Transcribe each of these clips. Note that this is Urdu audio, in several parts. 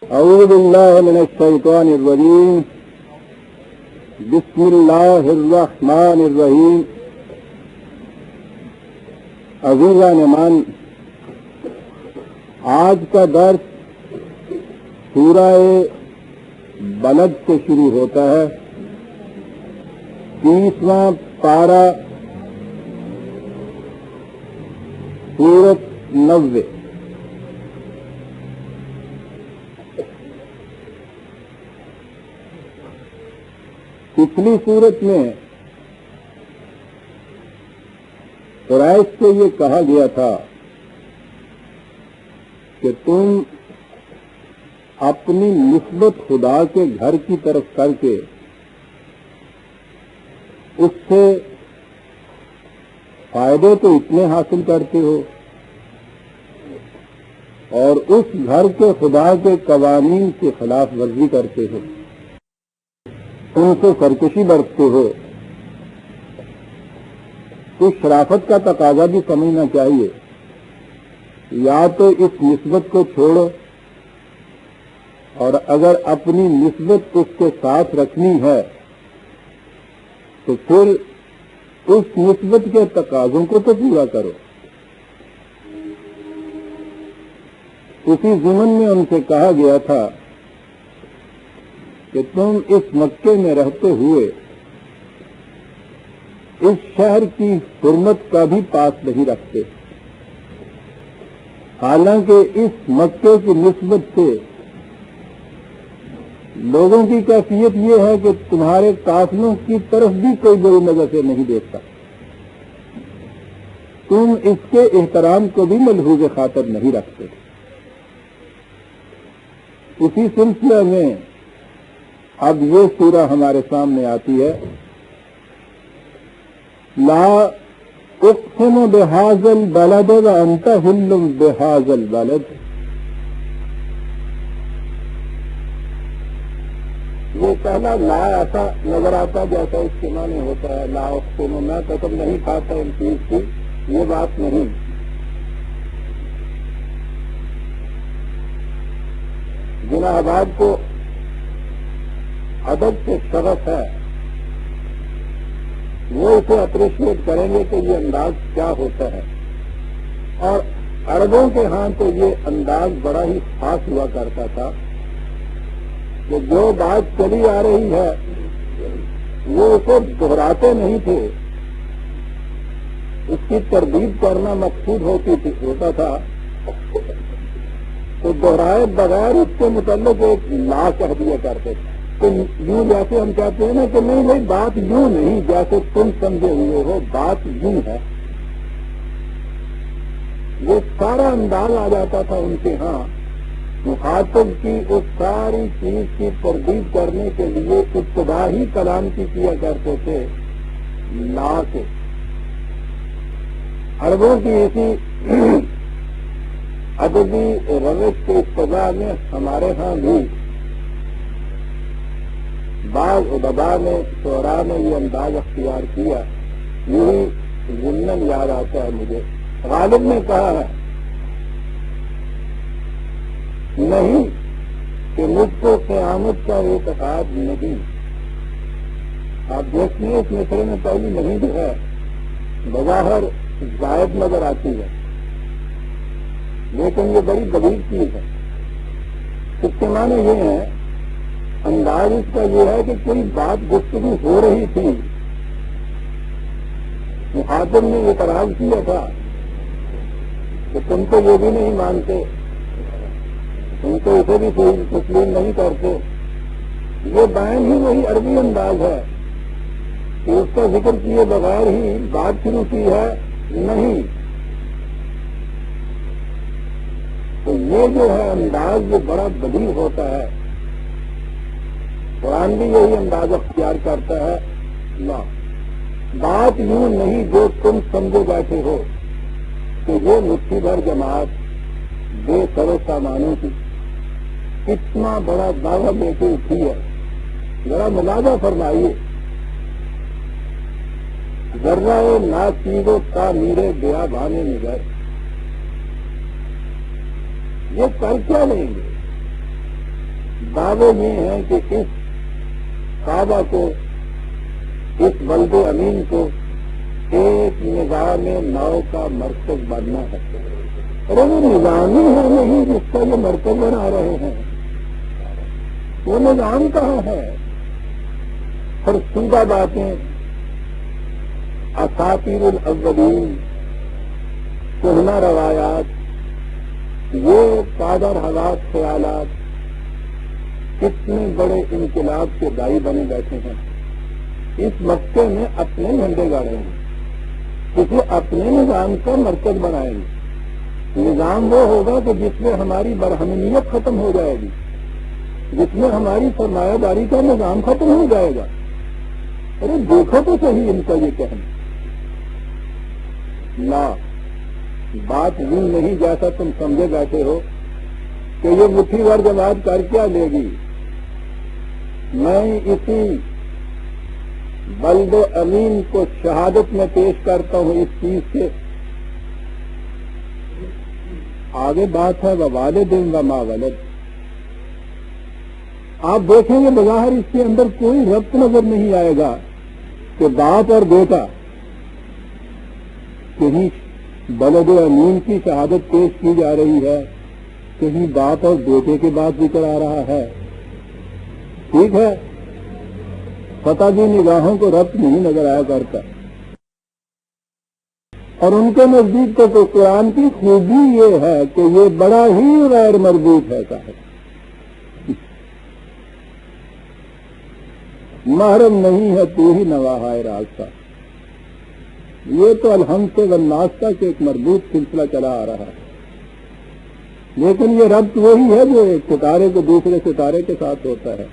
اعوذ باللہ من الشیطان الرجیم بسم اللہ الرحمن الرحیم. عزیزان امان، آج کا درس سورہ بلد سے شروع ہوتا ہے. 30واں پارہ، سورۃ 90. پچھلی سورت میں قریش سے یہ کہا گیا تھا کہ تم اپنی نسبت خدا کے گھر کی طرف کر کے اس سے فائدے تو اتنے حاصل کرتے ہو اور اس گھر کے خدا کے قوانین کی خلاف ورزی کرتے ہو، ان سے سرکشی برتتے ہو. تو شرافت کا تقاضا بھی سمجھنا چاہیے. یا تو اس نسبت کو چھوڑو، اور اگر اپنی نسبت اس کے ساتھ رکھنی ہے تو پھر اس نسبت کے تقاضوں کو تو پورا کرو. اسی ضمن میں ان سے کہا گیا تھا کہ تم اس مکے میں رہتے ہوئے اس شہر کی حرمت کا بھی پاس نہیں رکھتے، حالانکہ اس مکے کی نسبت سے لوگوں کی کیفیت یہ ہے کہ تمہارے قافلوں کی طرف بھی کوئی بری نظر سے نہیں دیکھتا. تم اس کے احترام کو بھی ملحوظ خاطر نہیں رکھتے. اسی سلسلے میں اب یہ سورہ ہمارے سامنے آتی ہے. لا اقسم بهذا البلد وانت حل بهذا البلد. یہ پہلا لا ایسا نظر آتا جیسا اس کے معنی ہوتا ہے لا اقسم، میں قسم نہیں کھاتا ان چیز کی، یہ بات نہیں. جناح آباد کو ادب سے شرف ہے، وہ اسے اپریشیٹ کریں گے کہ یہ انداز کیا ہوتا ہے. اور عربوں کے ہاں تو یہ انداز بڑا ہی خاص ہوا کرتا تھا کہ جو بات چلی آ رہی ہے وہ اسے دہراتے نہیں تھے، اس کی تردید کرنا مقصود ہوتا تھا، تو دہرائے بغیر اس کے متعلق ایک لا کہہ دیا کرتے تھے. تو یوں جیسے ہم کہتے ہیں نا کہ نہیں بھائی بات یوں نہیں جیسے تم سمجھے ہوئے ہو، بات یوں ہے. وہ سارا انداز آ جاتا تھا ان کے ہاں مخاطب کی اس ساری چیز کی تردید کرنے کے لیے ابتدا ہی کلام کی کیا کرتے تھے لا سے. عربوں کی اسی ادبی روش کے ابتدا میں ہمارے ہاں بھی بعض ادبا نے شعراء نے یہ انداز اختیار کیا. یہی ضمن یاد آتا ہے مجھے. غالب نے کہا ہے نہیں کہ مجھ کو قیامت کا اعتقاد نہیں. آپ دیکھیں اس مصرے میں پہلی نہیں جو ہے بظاہر زائد نظر آتی ہے، لیکن یہ بڑی بلیغ چیز ہے. اس کے معنی یہ ہے، انداز اس کا یہ ہے کہ کوئی بات گفتگو ہو رہی تھی، مخاطب نے اعتراض کیا تھا کہ تم تو یہ بھی نہیں مانتے، تم تو اسے بھی تسلیم نہیں کرتے. یہ بائن ہی وہی عربی انداز ہے کہ اس کا ذکر کیے بغیر ہی بات شروع کی ہے نہیں. تو یہ جو ہے انداز یہ بڑا بدیع ہوتا ہے. قرآن بھی یہی انداز اختیار کرتا ہے. لا بات یوں نہیں جو تم سمجھے بیٹھے ہو کہ یہ مٹھی بھر جماعت بے سر و سامانوں کی اتنا بڑا دعویٰ لے کے اٹھی ہے. ذرا ملاحظہ فرمائیے، ذرہ ناچیز و تعمیر بیابان نگر، یہ کر کیا لیں گے؟ دعوے یہ ہیں کہ اس کعبہ کو، اس بلد امین کو ایک نظام نو کا مرکز بننا ہے. اور وہ نظام ہی ہے نہیں جس کا یہ مرکز بنا رہے ہیں. وہ نظام کہاں ہے؟ فرسودہ باتیں، اساطیر الاولین، کہنا روایات، یہ قادر حالات خیالات کتنے بڑے انقلاب کے دائی بنے بیٹھے ہیں. اس مکے میں اپنے جھنڈے گاڑیں گے، اسے اپنے نظام کا مرکز بنائیں گے. نظام وہ ہوگا کہ جس میں ہماری برہمنیت ختم ہو جائے گی، جس میں ہماری سرمایہ داری کا نظام ختم ہو جائے گا. ارے دیکھو تو صحیح ان کا یہ کہنا. لا، بات یوں نہیں جیسا تم سمجھے بیٹھے ہو کہ یہ مٹھی بھر جماعت کر کیا لے گی. میں اسی بلد امین کو شہادت میں پیش کرتا ہوں اس چیز سے. آگے بات ہے ووالدٍ وما ولد. آپ دیکھیں گے بظاہر اس کے اندر کوئی ربط نظر نہیں آئے گا کہ باپ اور بیٹا، کہیں بلد امین کی شہادت پیش کی جا رہی ہے، کہیں باپ اور بیٹے کے بعد ذکر آ رہا ہے. ٹھیک ہے، فتح کی نگاہوں کو ربط نہیں نظر آیا کرتا. اور ان کے نزدیک تو قرآن کی خوبی یہ ہے کہ یہ بڑا ہی غیر مربوط ہے. صاحب محرم نہیں ہے تو ہی نواحہ راستہ. یہ تو الحمد سے والناس تک ایک مربوط سلسلہ چلا آ رہا ہے. لیکن یہ ربط وہی ہے جو ایک ستارے کو دوسرے ستارے کے ساتھ ہوتا ہے.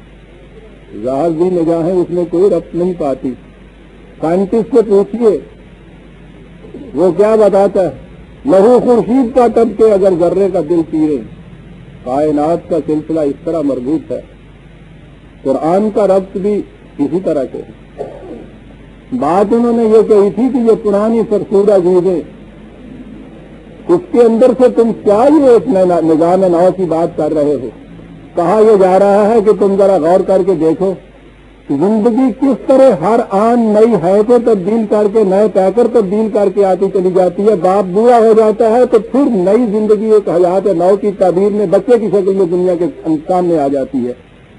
ظاہر بھی نگاہیں اس میں کوئی ربط نہیں پاتی. سائنٹسٹ سے پوچھیے، وہ کیا بتاتا ہے؟ لہو خورشید کا تب کے اگر ذرے کا دل چیرے. کائنات کا سلسلہ اس طرح مربوط ہے. قرآن کا ربط بھی اسی طرح کے ہے. بات انہوں نے یہ کہی تھی کہ یہ پرانی فرسودہ چیزیں، اس کے اندر سے تم کیا یہ ایک نظام نو کی بات کر رہے ہو. کہا یہ جا رہا ہے کہ تم ذرا غور کر کے دیکھو زندگی کس طرح ہر آن نئی حیثیت تبدیل کر کے، نئے پیکر تبدیل کر کے آتی چلی جاتی ہے. باپ بوڑھا ہو جاتا ہے تو پھر نئی زندگی ایک حیات نو کی تعبیر میں بچے کی شکل میں دنیا کے سامنے آ جاتی ہے.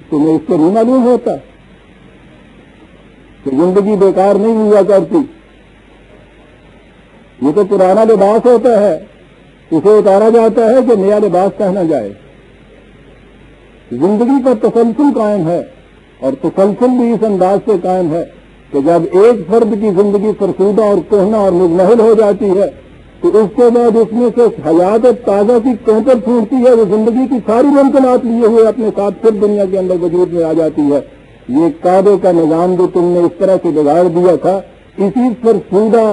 تمہیں اس کو نہیں معلوم ہوتا کہ زندگی بیکار نہیں ہوا کرتی. یہ تو پرانا لباس ہوتا ہے، اسے اتارا جاتا ہے کہ نیا لباس پہنا جائے. زندگی پر تسلسل قائم ہے، اور تسلسل بھی اس انداز سے قائم ہے کہ جب ایک فرد کی زندگی فرسودہ اور کہنا اور مزمحل ہو جاتی ہے تو اس کے بعد اس میں سے حیات تازہ کی کوپر پھوٹتی ہے. وہ زندگی کی ساری ممکنات لیے ہوئے اپنے ساتھ پھر دنیا کے اندر وجود میں آ جاتی ہے. یہ کعبے کا نظام جو تم نے اس طرح سے بگاڑ دیا تھا، اسی فرسودہ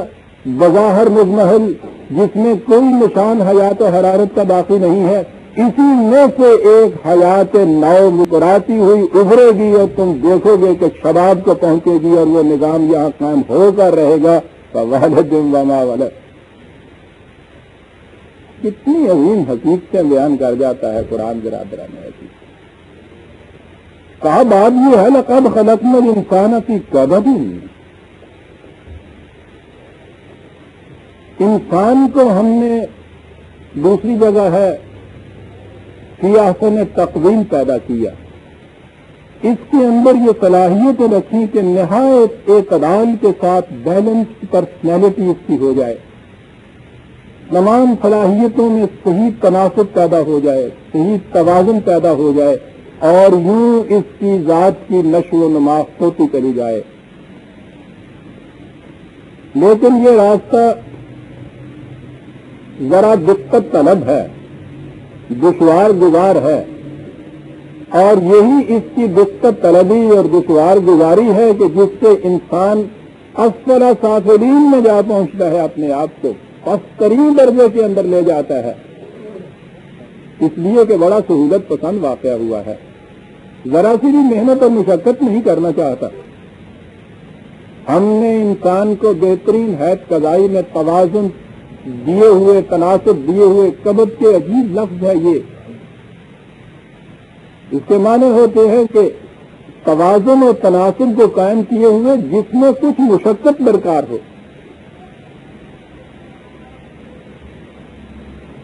بظاہر مزمحل جس میں کوئی نشان حیات و حرارت کا باقی نہیں ہے، اسی میں سے ایک حیات نو مکراتی ہوئی ابھرے گی اور تم دیکھو گے کہ شباب کو پہنچے گی اور وہ نظام یہاں قائم ہو کر رہے گا. وَوَلَدٍ وَمَا وَلَدٍ. کتنی عظیم حقیقتیں بیان کر جاتا ہے قرآن برادران ایسی. کہا بات یہ ہے لَقَدْ خَلَقْنَا الْإِنسَانَ فِي كَبَدٍ. انسان کو ہم نے، دوسری جگہ ہے فی احسن تقویم پیدا کیا. اس کے اندر یہ صلاحیتیں رکھی کہ نہایت اعتدال کے ساتھ بیلنس پرسنالٹی اس کی ہو جائے، تمام صلاحیتوں میں صحیح تناسب پیدا ہو جائے، صحیح توازن پیدا ہو جائے، اور یوں اس کی ذات کی نشو و نما ہوتی چلی جائے. لیکن یہ راستہ ذرا دقت طلب ہے، دشوار گزار ہے، اور یہی اس کی دقت طلبی اور دشوار گزاری ہے کہ جس سے انسان اسفل سافلین میں جا پہنچتا ہے، اپنے آپ کو پسترین درجے کے اندر لے جاتا ہے. اس لیے کہ بڑا سہولت پسند واقعہ ہوا ہے، ذرا سی بھی محنت اور مشقت نہیں کرنا چاہتا. ہم نے انسان کو بہترین حیث قضائی میں توازن دیے ہوئے، تناسب دیے ہوئے، قبض کے عجیب لفظ ہے یہ، اس کے معنی ہوتے ہیں کہ توازن اور تناسب کو قائم کیے ہوئے جس میں کچھ مشقت درکار ہو.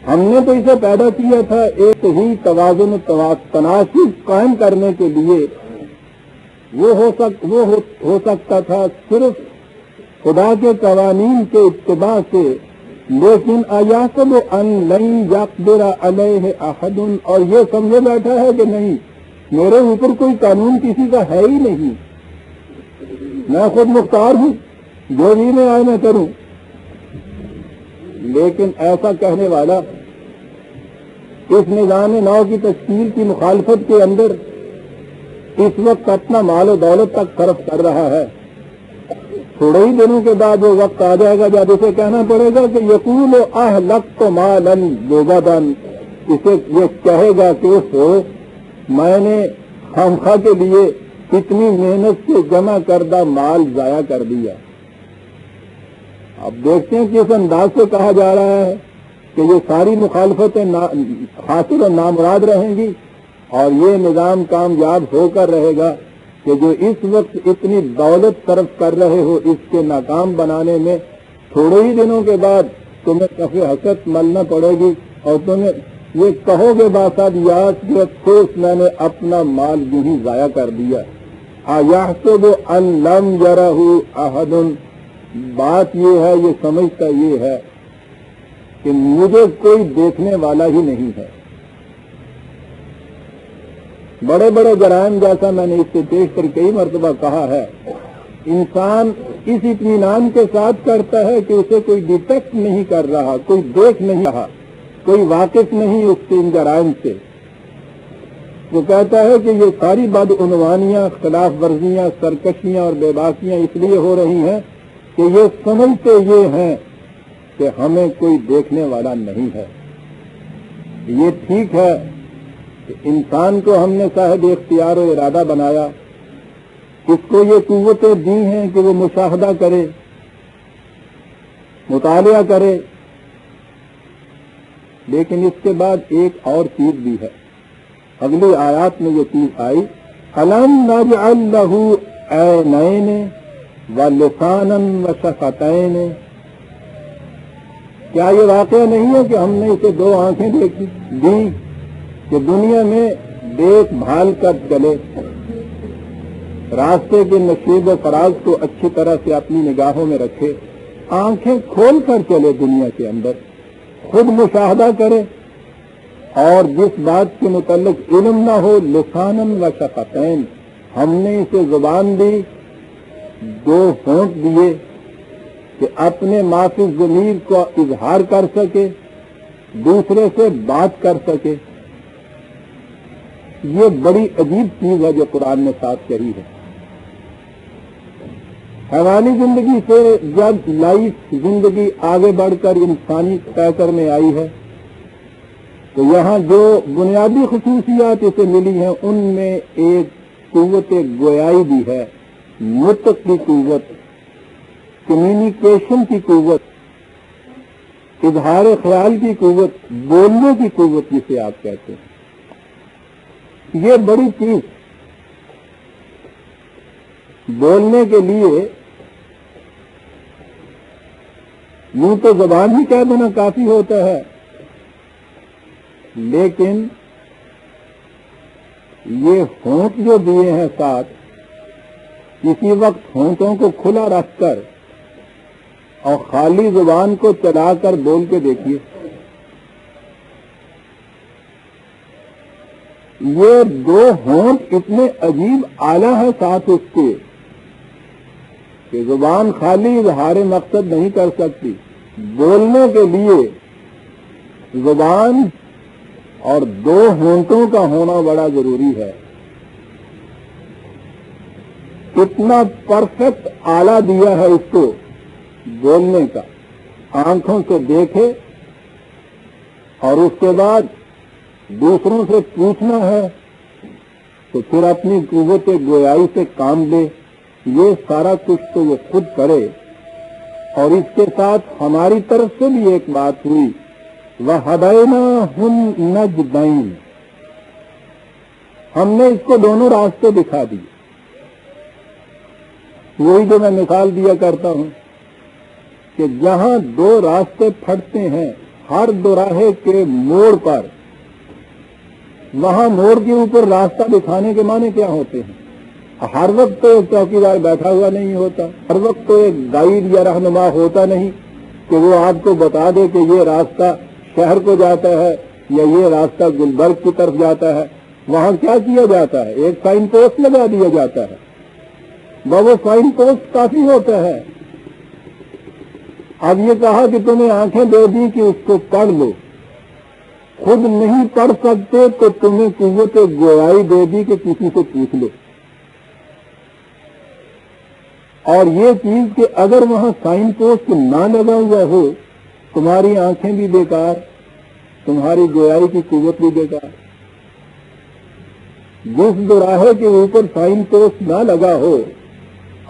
ہم نے تو اسے پیدا کیا تھا ایک ہی توازن و تناسب قائم کرنے کے لیے. وہ ہو سکتا تھا صرف خدا کے قوانین کے اتباع سے، لیکن ایحسب ان لن یقدر علیہ احد، اور یہ سمجھے بیٹھا ہے کہ نہیں میرے اوپر کوئی قانون کسی کا ہے ہی نہیں، میں خود مختار ہوں، جو بھی میں آئے میں کروں. لیکن ایسا کہنے والا اس نظام نو کی تشکیل کی مخالفت کے اندر اس وقت اپنا مال و دولت تک صرف کر رہا ہے. تھوڑے ہی دنوں کے بعد وہ وقت آ جائے گا جب اسے کہنا پڑے گا کہ یقول اہلکت مالا لبدا، اسے یہ کہے گا کہ میں نے خامخواہ کے لیے اتنی محنت سے جمع کردہ مال ضائع کر دیا. اب دیکھتے ہیں کس انداز سے کہا جا رہا ہے کہ یہ ساری مخالفتیں حاصل اور نامراد رہیں گی، اور یہ نظام کامیاب ہو کر رہے گا کہ جو اس وقت اتنی دولت صرف کر رہے ہو اس کے ناکام بنانے میں تھوڑے ہی دنوں کے بعد تمہیں کافی حسرت ملنا پڑے گی، اور تمہیں یہ کہو گے باساد یاد کہ افسوس میں نے اپنا مال یوں ہی ضائع کر دیا. ایحسب ان لم یرہ احد، بات یہ ہے، یہ سمجھتا یہ ہے کہ مجھے کوئی دیکھنے والا ہی نہیں ہے. بڑے بڑے جرائم، جیسا میں نے اس سے پیش کر کئی مرتبہ کہا ہے، انسان اس اطمینان کے ساتھ کرتا ہے کہ اسے کوئی ڈیٹیکٹ نہیں کر رہا، کوئی دیکھ نہیں رہا، کوئی واقف نہیں اس کے ان جرائم سے. وہ کہتا ہے کہ یہ ساری بدعنوانیاں، خلاف ورزیاں، سرکشیاں اور بے باکیاں اس لیے ہو رہی ہیں کہ یہ سمجھتے یہ ہیں کہ ہمیں کوئی دیکھنے والا نہیں ہے. یہ ٹھیک ہے کہ انسان کو ہم نے صاحب اختیار و ارادہ بنایا، اس کو یہ قوتیں دی ہیں کہ وہ مشاہدہ کرے، مطالعہ کرے، لیکن اس کے بعد ایک اور چیز بھی ہے. اگلی آیات میں یہ چیز آئی، أَلَمْ نَجْعَلْ لَهُ عَيْنَيْنِ وَلِسَانًا وَشَفَتَيْنِ، کیا یہ واقعہ نہیں ہے کہ ہم نے اسے دو آنکھیں دی کہ دنیا میں دیکھ بھال کر چلے، راستے کے نشیب و فراز کو اچھی طرح سے اپنی نگاہوں میں رکھے، آنکھیں کھول کر چلے دنیا کے اندر، خود مشاہدہ کرے، اور جس بات کے متعلق علم نہ ہو لسانن و شفتین، ہم نے اسے زبان دی، دو ہونٹ دیے کہ اپنے معافی ضمیر کو اظہار کر سکے، دوسرے سے بات کر سکے. یہ بڑی عجیب چیز ہے جو قرآن نے ساتھ کہی ہے. حیوانی زندگی سے جب لائف زندگی آگے بڑھ کر انسانی پیکر میں آئی ہے تو یہاں جو بنیادی خصوصیات اسے ملی ہیں ان میں ایک قوت گویائی بھی ہے، نطق کی قوت، کمیونیکیشن کی قوت، اظہار خیال کی قوت، بولنے کی قوت جسے آپ کہتے ہیں. یہ بڑی چیز، بولنے کے لیے یوں تو زبان ہی کہہ دینا کافی ہوتا ہے، لیکن یہ ہونٹ جو دیے ہیں ساتھ، کسی وقت ہونٹوں کو کھلا رکھ کر اور خالی زبان کو چلا کر بول کے دیکھیے، یہ دو ہونٹ اتنے عجیب آلہ ہے ساتھ اس کے کہ زبان خالی اظہار مقصد نہیں کر سکتی، بولنے کے لیے زبان اور دو ہونٹوں کا ہونا بڑا ضروری ہے. اتنا پرفیکٹ آلہ دیا ہے اس کو بولنے کا، آنکھوں سے دیکھے اور اس کے بعد دوسروں سے پوچھنا ہے تو پھر اپنی قوت گویائی سے کام لے. یہ سارا کچھ تو یہ خود کرے، اور اس کے ساتھ ہماری طرف سے بھی ایک بات ہوئی، وَهَدَيْنَاهُ النَّجْدَيْنِ، ہم نے اس کو دونوں راستے دکھا دیے. وہی جو میں مثال دیا کرتا ہوں کہ جہاں دو راستے پھٹتے ہیں ہر دوراہے کے موڑ پر، وہاں موڑ کے اوپر راستہ دکھانے کے معنی کیا ہوتے ہیں؟ ہر وقت تو ایک چوکیدار بیٹھا ہوا نہیں ہوتا، ہر وقت تو ایک گائیڈ یا رہنما ہوتا نہیں کہ وہ آپ کو بتا دے کہ یہ راستہ شہر کو جاتا ہے یا یہ راستہ گلبرگ کی طرف جاتا ہے. وہاں کیا کیا جاتا ہے؟ ایک سائن پوسٹ لگا دیا جاتا ہے. وہ سائن پوسٹ کافی ہوتا ہے. اب یہ کہا کہ تمہیں آنکھیں دے دی کہ اس کو پڑھ لو، خود نہیں پڑھ سکتے تو تمہیں قوت گویائی دے دی کہ کسی سے پوچھ لو. اور یہ چیز کہ اگر وہاں سائن پوسٹ نہ لگا ہوا ہو تمہاری آنکھیں بھی بیکار، تمہاری گویائی کی قوت بھی بیکار. جس دوراہے کے اوپر سائن پوسٹ نہ لگا ہو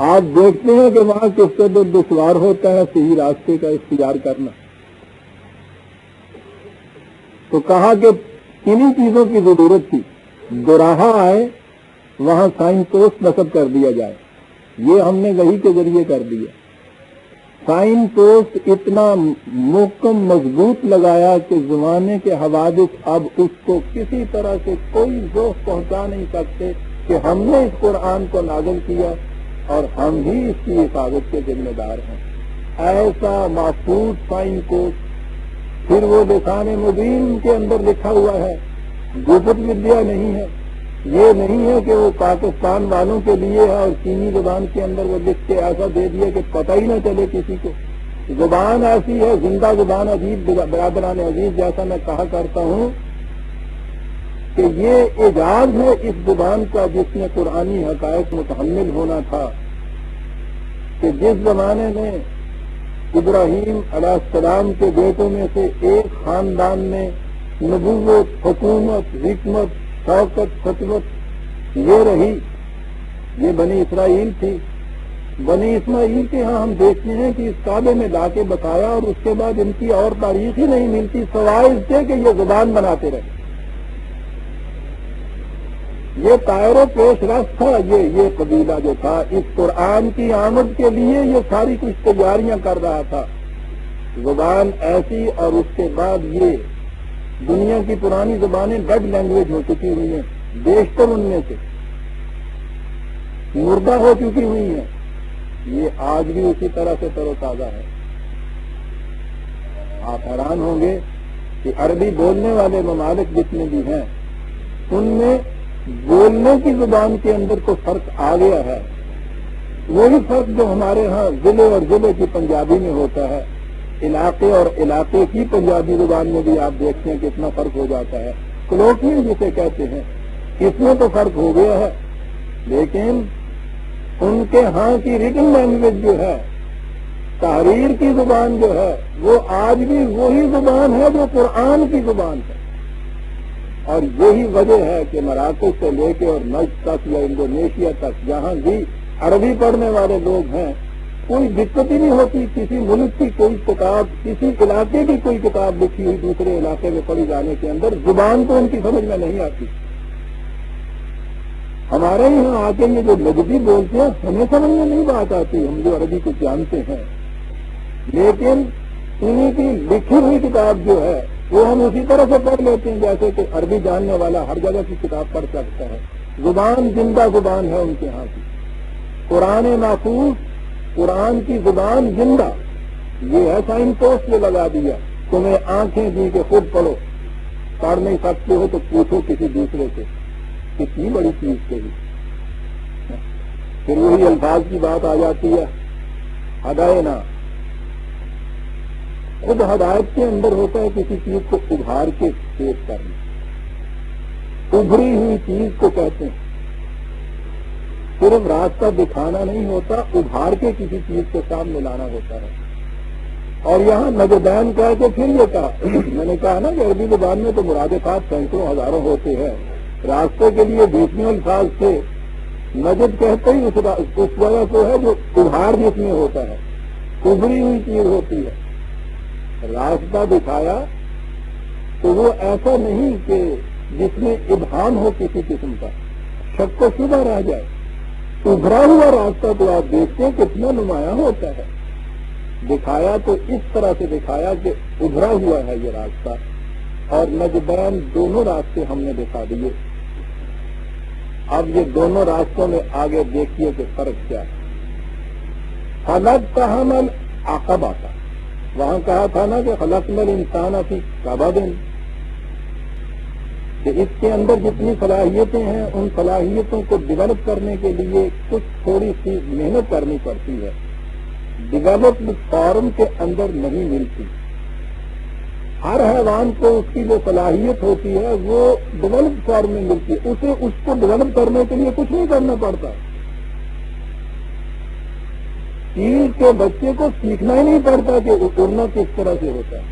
آپ دیکھتے ہیں کہ وہاں کس قدر دشوار ہوتا ہے صحیح راستے کا اختیار کرنا. تو کہا کہ انہی چیزوں کی ضرورت تھی، دوراہا آئے وہاں سائن پوسٹ نصب کر دیا جائے. یہ ہم نے وحی کے ذریعے کر دیا. سائن پوسٹ اتنا محکم مضبوط لگایا کہ زمانے کے حوادث اب اس کو کسی طرح سے کوئی ذوق پہنچا نہیں سکتے کہ ہم نے اس قرآن کو نازل کیا اور ہم ہی اس کی حفاظت کے ذمہ دار ہیں. ایسا محفوظ سائن پوسٹ. پھر وہ لسان مبین کے اندر لکھا ہوا ہے، گوپت ودیا نہیں ہے. یہ نہیں ہے کہ وہ پاکستان والوں کے لیے ہے اور چینی زبان کے اندر وہ لکھ کے ایسا دے دیا کہ پتہ ہی نہ چلے کسی کو. زبان ایسی ہے، زندہ زبان. عزیز برادران عزیز، جیسا میں کہا کرتا ہوں کہ یہ اعجاز ہے اس زبان کا جس میں قرآنی حقائق متحمل ہونا تھا کہ جس زمانے میں ابراہیم علیہ السلام کے بیٹوں میں سے ایک خاندان میں نبوت، حکومت، حکمت، شوکت، سطوت یہ رہی، یہ بنی اسرائیل تھی. بنی اسماعیل کے ہاں ہم دیکھتے ہیں کہ اس کعبے میں لا کے بتایا اور اس کے بعد ان کی اور تاریخ ہی نہیں ملتی سوائے اس سے کہ یہ زبان بناتے رہے. یہ طائر و پیش رفت تھا. یہ قبیلہ جو تھا اس قرآن کی آمد کے لیے یہ ساری کچھ تیاریاں کر رہا تھا. زبان ایسی، اور اس کے بعد یہ دنیا کی پرانی زبانیں ڈیڈ لینگویج ہو چکی ہوئی ہیں، بیشتر ان میں سے مردہ ہو چکی ہوئی ہیں. یہ آج بھی اسی طرح سے تر و تازہ ہے. آپ حیران ہوں گے کہ عربی بولنے والے ممالک جتنے بھی ہیں ان میں بولنے کی زبان کے اندر تو فرق آ گیا ہے. وہی فرق جو ہمارے ہاں ضلع اور ضلع کی پنجابی میں ہوتا ہے، علاقے اور علاقے کی پنجابی زبان میں بھی آپ دیکھتے ہیں کہ اتنا فرق ہو جاتا ہے. کلوکیل جسے کہتے ہیں اس میں تو فرق ہو گیا ہے، لیکن ان کے ہاں کی ریٹن لینگویج جو ہے، تحریر کی زبان جو ہے، وہ آج بھی وہی زبان ہے جو قرآن کی زبان ہے. اور یہی وجہ ہے کہ مراکش سے لے کے اور نجد تک یا انڈونیشیا تک جہاں بھی عربی پڑھنے والے لوگ ہیں کوئی دقت ہی نہیں ہوتی. کسی ملک کی کوئی کتاب، کسی علاقے کی کوئی کتاب لکھی ہوئی دوسرے علاقے میں پڑھی جانے کے اندر زبان تو ان کی سمجھ میں نہیں آتی. ہمارے یہاں آ کے یہ جو نجدی بولتے ہیں ہمیں سمجھ میں نہیں بات آتی، ہم جو عربی کو جانتے ہیں. لیکن انہیں کی لکھی ہوئی کتاب جو ہے وہ ہم اسی طرح سے پڑھ لیتے ہیں جیسے کہ عربی جاننے والا ہر جگہ کی کتاب پڑھ سکتا ہے. زبان زندہ زبان ہے ان کے ہاں کی. قرآن محفوظ، قرآن کی زبان زندہ. یہ ہے سائن پوسٹ جو لگا دیا، تمہیں آنکھیں دی کہ خود پڑھو، پڑھ نہیں سکتے ہو تو پوچھو کسی دوسرے سے. کتنی بڑی چیز کہی. پھر وہی الفاظ کی بات آ جاتی ہے، ہداینا. خود ہدایت کے اندر ہوتا ہے کسی چیز کو ابھار کے پیش کرنا. ابھری ہوئی چیز کو کہتے ہیں. صرف راستہ دکھانا نہیں ہوتا، ابھار کے کسی چیز کو سامنے لانا ہوتا ہے. اور یہاں نجدین کہہ کے پھر یہ کہا، میں نے کہا نا کہ عربی زبان میں تو مرادفات سینکڑوں ہزاروں ہوتے ہیں. راستے کے لیے 20 الفاظ تھے. نجد کہتے ہی اس وجہ کو ہے جو ابھار جس میں ہوتا ہے، ابھری ہوئی چیز ہوتی ہے. راستہ دکھایا تو وہ ایسا نہیں کہ جس میں ابہام ہو کسی قسم کا، شک و شبہ رہ جائے، ابھرا ہوا راستہ تو آپ دیکھتے ہیں کتنا نمایاں ہوتا ہے. دکھایا تو اس طرح سے دکھایا کہ ابھرا ہوا ہے یہ راستہ، اور نجدین دونوں راستے ہم نے دکھا دیے. اب یہ دونوں راستوں میں آگے دیکھیے کہ فرق کیا ہے. خلقتہم العقبہ کا، وہاں کہا تھا نا کہ خلقنا الانسان فی کبد، کہ اس کے اندر جتنی صلاحیتیں ہیں ان صلاحیتوں کو ڈیولپ کرنے کے لیے کچھ تھوڑی سی محنت کرنی پڑتی ہے. ڈیولپڈ فارم کے اندر نہیں ملتی. ہر حیوان کو اس کی جو صلاحیت ہوتی ہے وہ ڈیولپ فارم میں ملتی ہے. اسے اس کو ڈیولپ کرنے کے لیے کچھ نہیں کرنا پڑتا. چیل کے بچے کو سیکھنا ہی نہیں پڑتا کہ اڑنا کس طرح سے ہوتا ہے.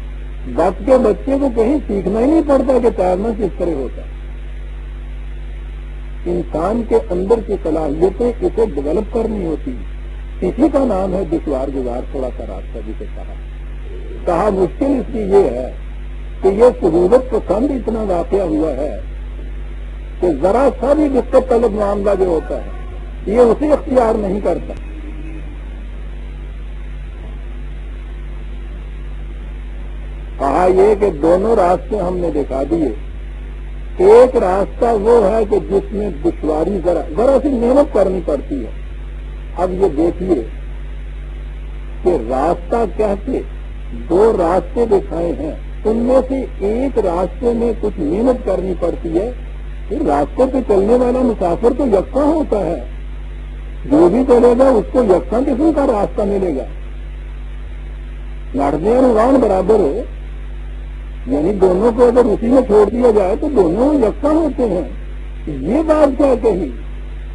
بچ کے بچے کو کہیں سیکھنا ہی نہیں پڑتا کہ تیرنا کس طرح ہوتا ہے. انسان کے اندر کی صلاحیتیں اسے ڈیولپ کرنی ہوتی ہیں. اسی کا نام ہے دشوار گزار تھوڑا سا راستہ جسے کہا. مشکل اس کی یہ ہے کہ یہ سہولت پسند اتنا واقع ہوا ہے کہ ذرا سا بھی دقت طلب معاملہ جو ہوتا ہے یہ اسے اختیار نہیں کرتا. کہا یہ کہ دونوں راستے ہم نے دکھا دیے. ایک راستہ وہ ہے کہ جس میں دشواری ذرا سی محنت کرنی پڑتی ہے. اب یہ دیکھیے کہ راستہ کہہ کے دو راستے دکھائے ہیں، ان میں سے ایک راستے میں کچھ محنت کرنی پڑتی ہے. پھر راستے پہ چلنے والا مسافر تو یکساں ہوتا ہے، جو بھی چلے گا اس کو یکساں قسم کا راستہ ملے گا. لڑنے اور اڑان برابر ہو، یعنی دونوں کو اگر اسی میں چھوڑ دیا جائے تو دونوں یکساں ہوتے ہیں. یہ بات کیا کہی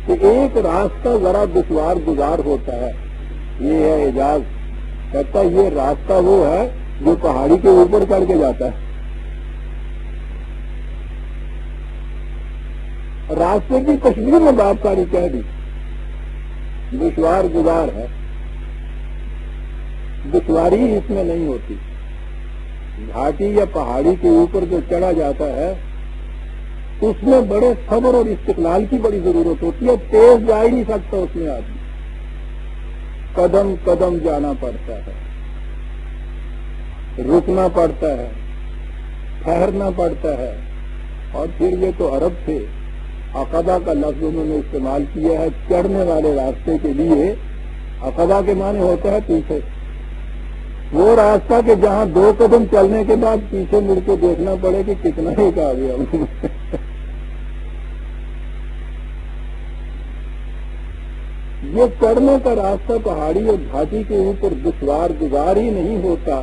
کہ ایک راستہ ذرا دشوار گزار ہوتا ہے. یہ ہے اعجاز. کہتا یہ راستہ وہ ہے جو پہاڑی کے اوپر چڑھ کے جاتا ہے. راستے کی تشریح میں بات ساری کہہ دی. دشوار گزار ہے، دشواری اس میں نہیں ہوتی. گھاٹی یا پہاڑی کے اوپر جو چڑھا جاتا ہے اس میں بڑے صبر اور استقلال کی بڑی ضرورت ہوتی ہے. تیز جا ہی نہیں سکتا اس میں آدمی، قدم قدم جانا پڑتا ہے، رکنا پڑتا ہے، ٹھہرنا پڑتا ہے. اور پھر یہ تو عرب سے عقبہ کا لفظ انہوں نے استعمال کیا ہے چڑھنے والے راستے کے لیے. عقبہ کے معنی ہوتا ہے پیچھے. وہ راستہ کہ جہاں دو قدم چلنے کے بعد پیچھے مڑ کے دیکھنا پڑے کہ کتنا ہی آ گیا. یہ چڑھنے کا راستہ پہاڑی اور گھاٹی کے اوپر دشوار گزار ہی نہیں ہوتا،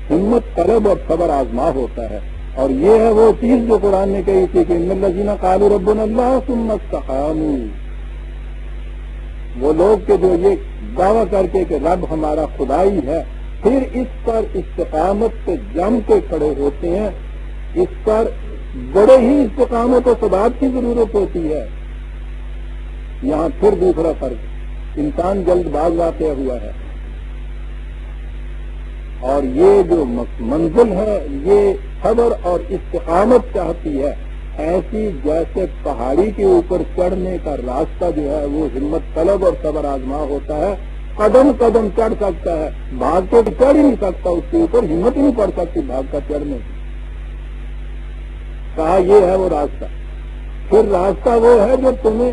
ہمت طلب اور صبر آزما ہوتا ہے. اور یہ ہے وہ چیز جو قرآن نے کہی تھی کہ ان الذین قالوا ربنا اللہ ثم استقاموا. وہ لوگ کہ جو یہ دعویٰ کر کے کہ رب ہمارا خدائی ہے، پھر اس پر استقامت سے جم کے کھڑے ہوتے ہیں. اس پر بڑے ہی استقامت و ثبات کی ضرورت ہوتی ہے. یہاں پھر دوسرا فرق، انسان جلد باز واقع ہوا ہے، اور یہ جو منزل ہے یہ صبر اور استقامت چاہتی ہے. ایسی جیسے پہاڑی کے اوپر چڑھنے کا راستہ جو ہے وہ ہمت طلب اور صبر آزما ہوتا ہے. قدم قدم چڑھ سکتا ہے، بھاگ کے چڑھ ہی نہیں سکتا، اس کے اوپر ہمت ہی نہیں پڑ سکتی بھاگ کر چڑھنے کی. کہا یہ ہے وہ راستہ. پھر راستہ وہ ہے جو تمہیں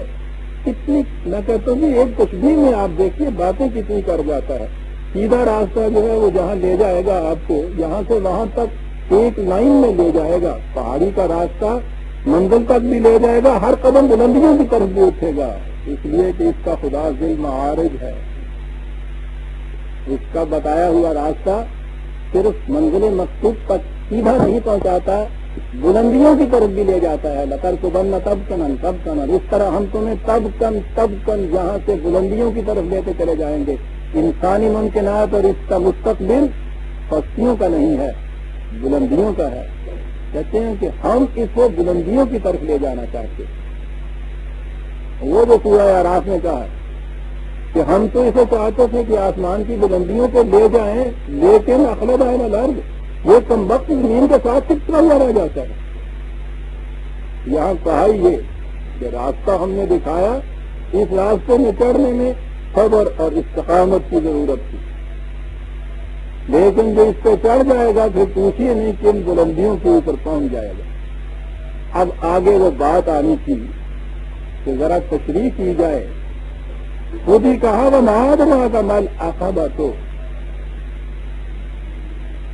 کتنی، میں کہتا ہوں ایک تشبیہ میں آپ دیکھیے باتیں کتنی کر جاتا ہے. سیدھا راستہ جو ہے وہ جہاں لے جائے گا آپ کو، یہاں سے وہاں تک ایک لائن میں لے جائے گا. پہاڑی کا راستہ منزل تک بھی لے جائے گا، ہر قدم بلندیوں کی طرف بھی اٹھے گا، اس لیے کہ اس کا خدا ذی المعارج ہے. اس کا بتایا ہوا راستہ صرف منزل مقصود تک سیدھا نہیں پہنچاتا، بلندیوں کی طرف بھی لے جاتا ہے. لترکبن طبقا طبقا، اس طرح ہم تمہیں طبقا یہاں سے بلندیوں کی طرف لیتے چلے جائیں گے. انسانی ممکنات اور اس کا مستقبل پستیوں کا نہیں ہے، بلندیوں کا ہے. کہتے ہیں کہ ہم اس کو بلندیوں کی طرف لے جانا چاہتے ہیں. وہ جو سورہ اعراف میں کہا کہ ہم تو اسے چاہتے تھے کہ آسمان کی بلندیوں کو لے جائیں، لیکن اخلد علی الارض، وہ کمبخت زمین کے ساتھ چپکا ہوا رہ جاتا ہے. یہاں کہا یہ کہ راستہ ہم نے دکھایا، اس راستے میں چڑھنے میں صبر اور استقامت کی ضرورت تھی، لیکن جو اس پہ چڑھ جائے گا پھر پوچھیے نہیں کن بلندیوں کے اوپر پہنچ جائے گا۔ اب آگے وہ بات آنی تھی کہ ذرا تشریح کی جائے۔ خود ہی کہا وہ معادلہ کا مال عقبہ، تو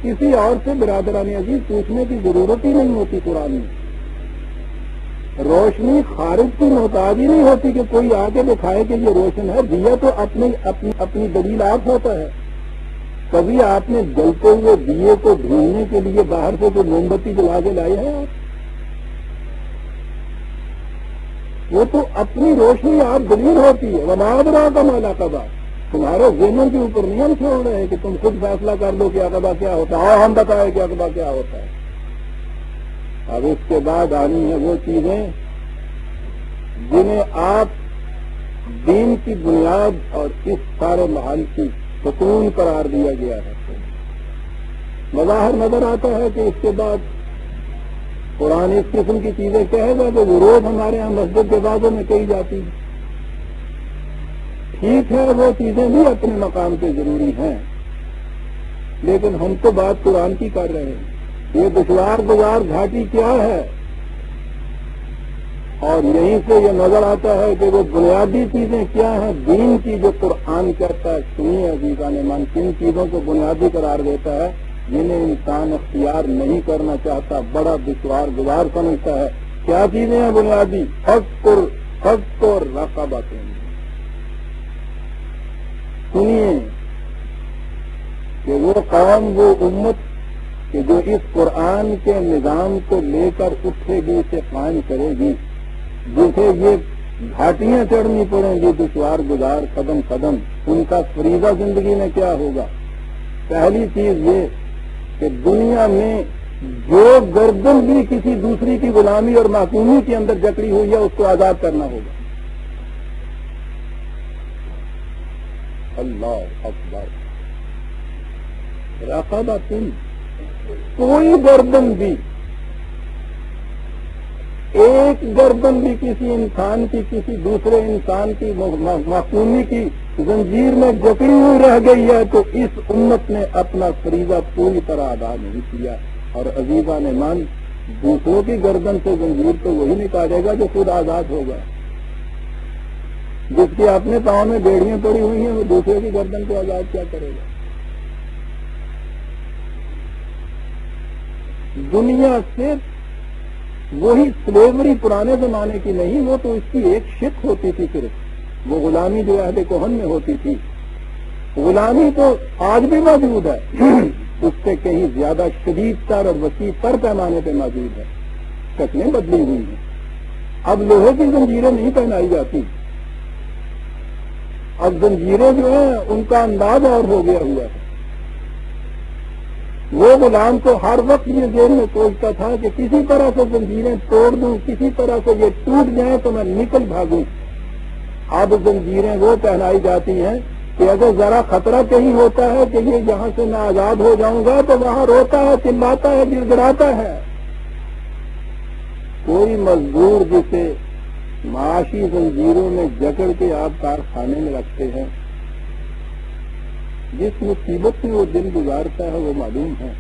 کسی اور سے برادران عزیز پوچھنے کی ضرورت ہی نہیں ہوتی۔ قرآن میں روشنی خارج کی محتاج ہی نہیں ہوتی کہ کوئی آ کے دکھائے کہ یہ روشن ہے، دیا تو اپنی دلیل آپ ہوتا ہے۔ کبھی آپ نے جلتے ہوئے دیے کو ڈھونڈنے کے لیے باہر سے کوئی موم بتی جلا کے لائے ہیں آپ؟ وہ تو اپنی روشنی آپ دلیل ہوتی ہے۔ وما ادراک ما العقبہ، تمہارے ذہنوں کے اوپر نہیں ہم چھوڑ رہے کہ تم خود فیصلہ کر لو کہ عقبہ کیا ہوتا ہے، ہم بتائیں کہ عقبہ کیا ہوتا ہے۔ اب اس کے بعد آنی ہے وہ چیزیں جنہیں آپ دین کی بنیاد اور اس سارے محل کی ستون قرار دیا گیا ہے۔ مظاہر نظر آتا ہے کہ اس کے بعد قرآن اس قسم کی چیزیں کہے گا کہ وہ روز ہمارے یہاں مسجد کے بازوں میں کہی جاتی ہیں۔ ٹھیک ہے، وہ چیزیں بھی اپنے مقام پہ ضروری ہیں، لیکن ہم تو بات قرآن کی کر رہے ہیں۔ یہ دشوار گزار گھاٹی کیا ہے؟ اور یہیں سے یہ نظر آتا ہے کہ وہ بنیادی چیزیں کیا ہیں دین کی، جو قرآن کہتا ہے سنیے عزیزان من، کن چیزوں کو بنیادی قرار دیتا ہے جنہیں انسان اختیار نہیں کرنا چاہتا، بڑا دشوار گزار سمجھتا ہے۔ کیا چیزیں ہیں بنیادی؟ فذکر رقبۃ، سنیے کہ وہ قوم، وہ امت کہ جو اس قرآن کے نظام کو لے کر اٹھے گی، اسے قائم کرے گی، جسے یہ گھاٹیاں چڑھنی پڑیں گی دشوار گزار قدم قدم، ان کا فریضہ زندگی میں کیا ہوگا؟ پہلی چیز یہ کہ دنیا میں جو گردن بھی کسی دوسری کی غلامی اور محکومی کے اندر جکڑی ہوئی ہے اس کو آزاد کرنا ہوگا۔ اللہ اکبر، رقبۃ، کوئی گردن بھی، ایک گردن بھی کسی انسان کی کسی دوسرے انسان کی محکومی کی زنجیر میں جکڑی ہوئی رہ گئی ہے تو اس امت نے اپنا فریضہ پوری طرح ادا نہیں کیا۔ اور عزیزان من، دوسروں کی گردن سے زنجیر تو وہی نکالے گا جو خود آزاد ہوگا۔ جس کے اپنے پاؤں میں بیڑیاں پڑی ہوئی ہیں وہ دوسرے کی گردن کو آزاد کیا کرے گا؟ دنیا سے وہی سلیوری پرانے زمانے کی نہیں، وہ تو اس کی ایک شق ہوتی تھی صرف، وہ غلامی جو عہد کہن میں ہوتی تھی۔ غلامی تو آج بھی موجود ہے، اس سے کہیں زیادہ شدید تر اور وسیع تر پیمانے پہ موجود ہے، شکلیں بدلی ہوئی ہیں۔ اب لوہے کی زنجیریں نہیں پہنائی جاتی، اب زنجیریں جو ہیں ان کا انداز اور ہو گیا ہوا ہے۔ وہ غلام تو ہر وقت یہ ذہن میں سوچتا تھا کہ کسی طرح سے زنجیریں توڑ دوں، کسی طرح سے یہ ٹوٹ جائیں تو میں نکل بھاگوں۔ اب زنجیریں وہ پہنائی جاتی ہیں کہ اگر ذرا خطرہ کہیں ہوتا ہے کہ یہ یہاں سے میں آزاد ہو جاؤں گا تو وہاں روتا ہے، چلاتا ہے، گر گڑاتا ہے۔ کوئی مزدور جسے معاشی زنجیروں میں جکڑ کے آپ کارخانے میں رکھتے ہیں، جس مصیبت میں وہ دن گزارتا ہے وہ معلوم ہے،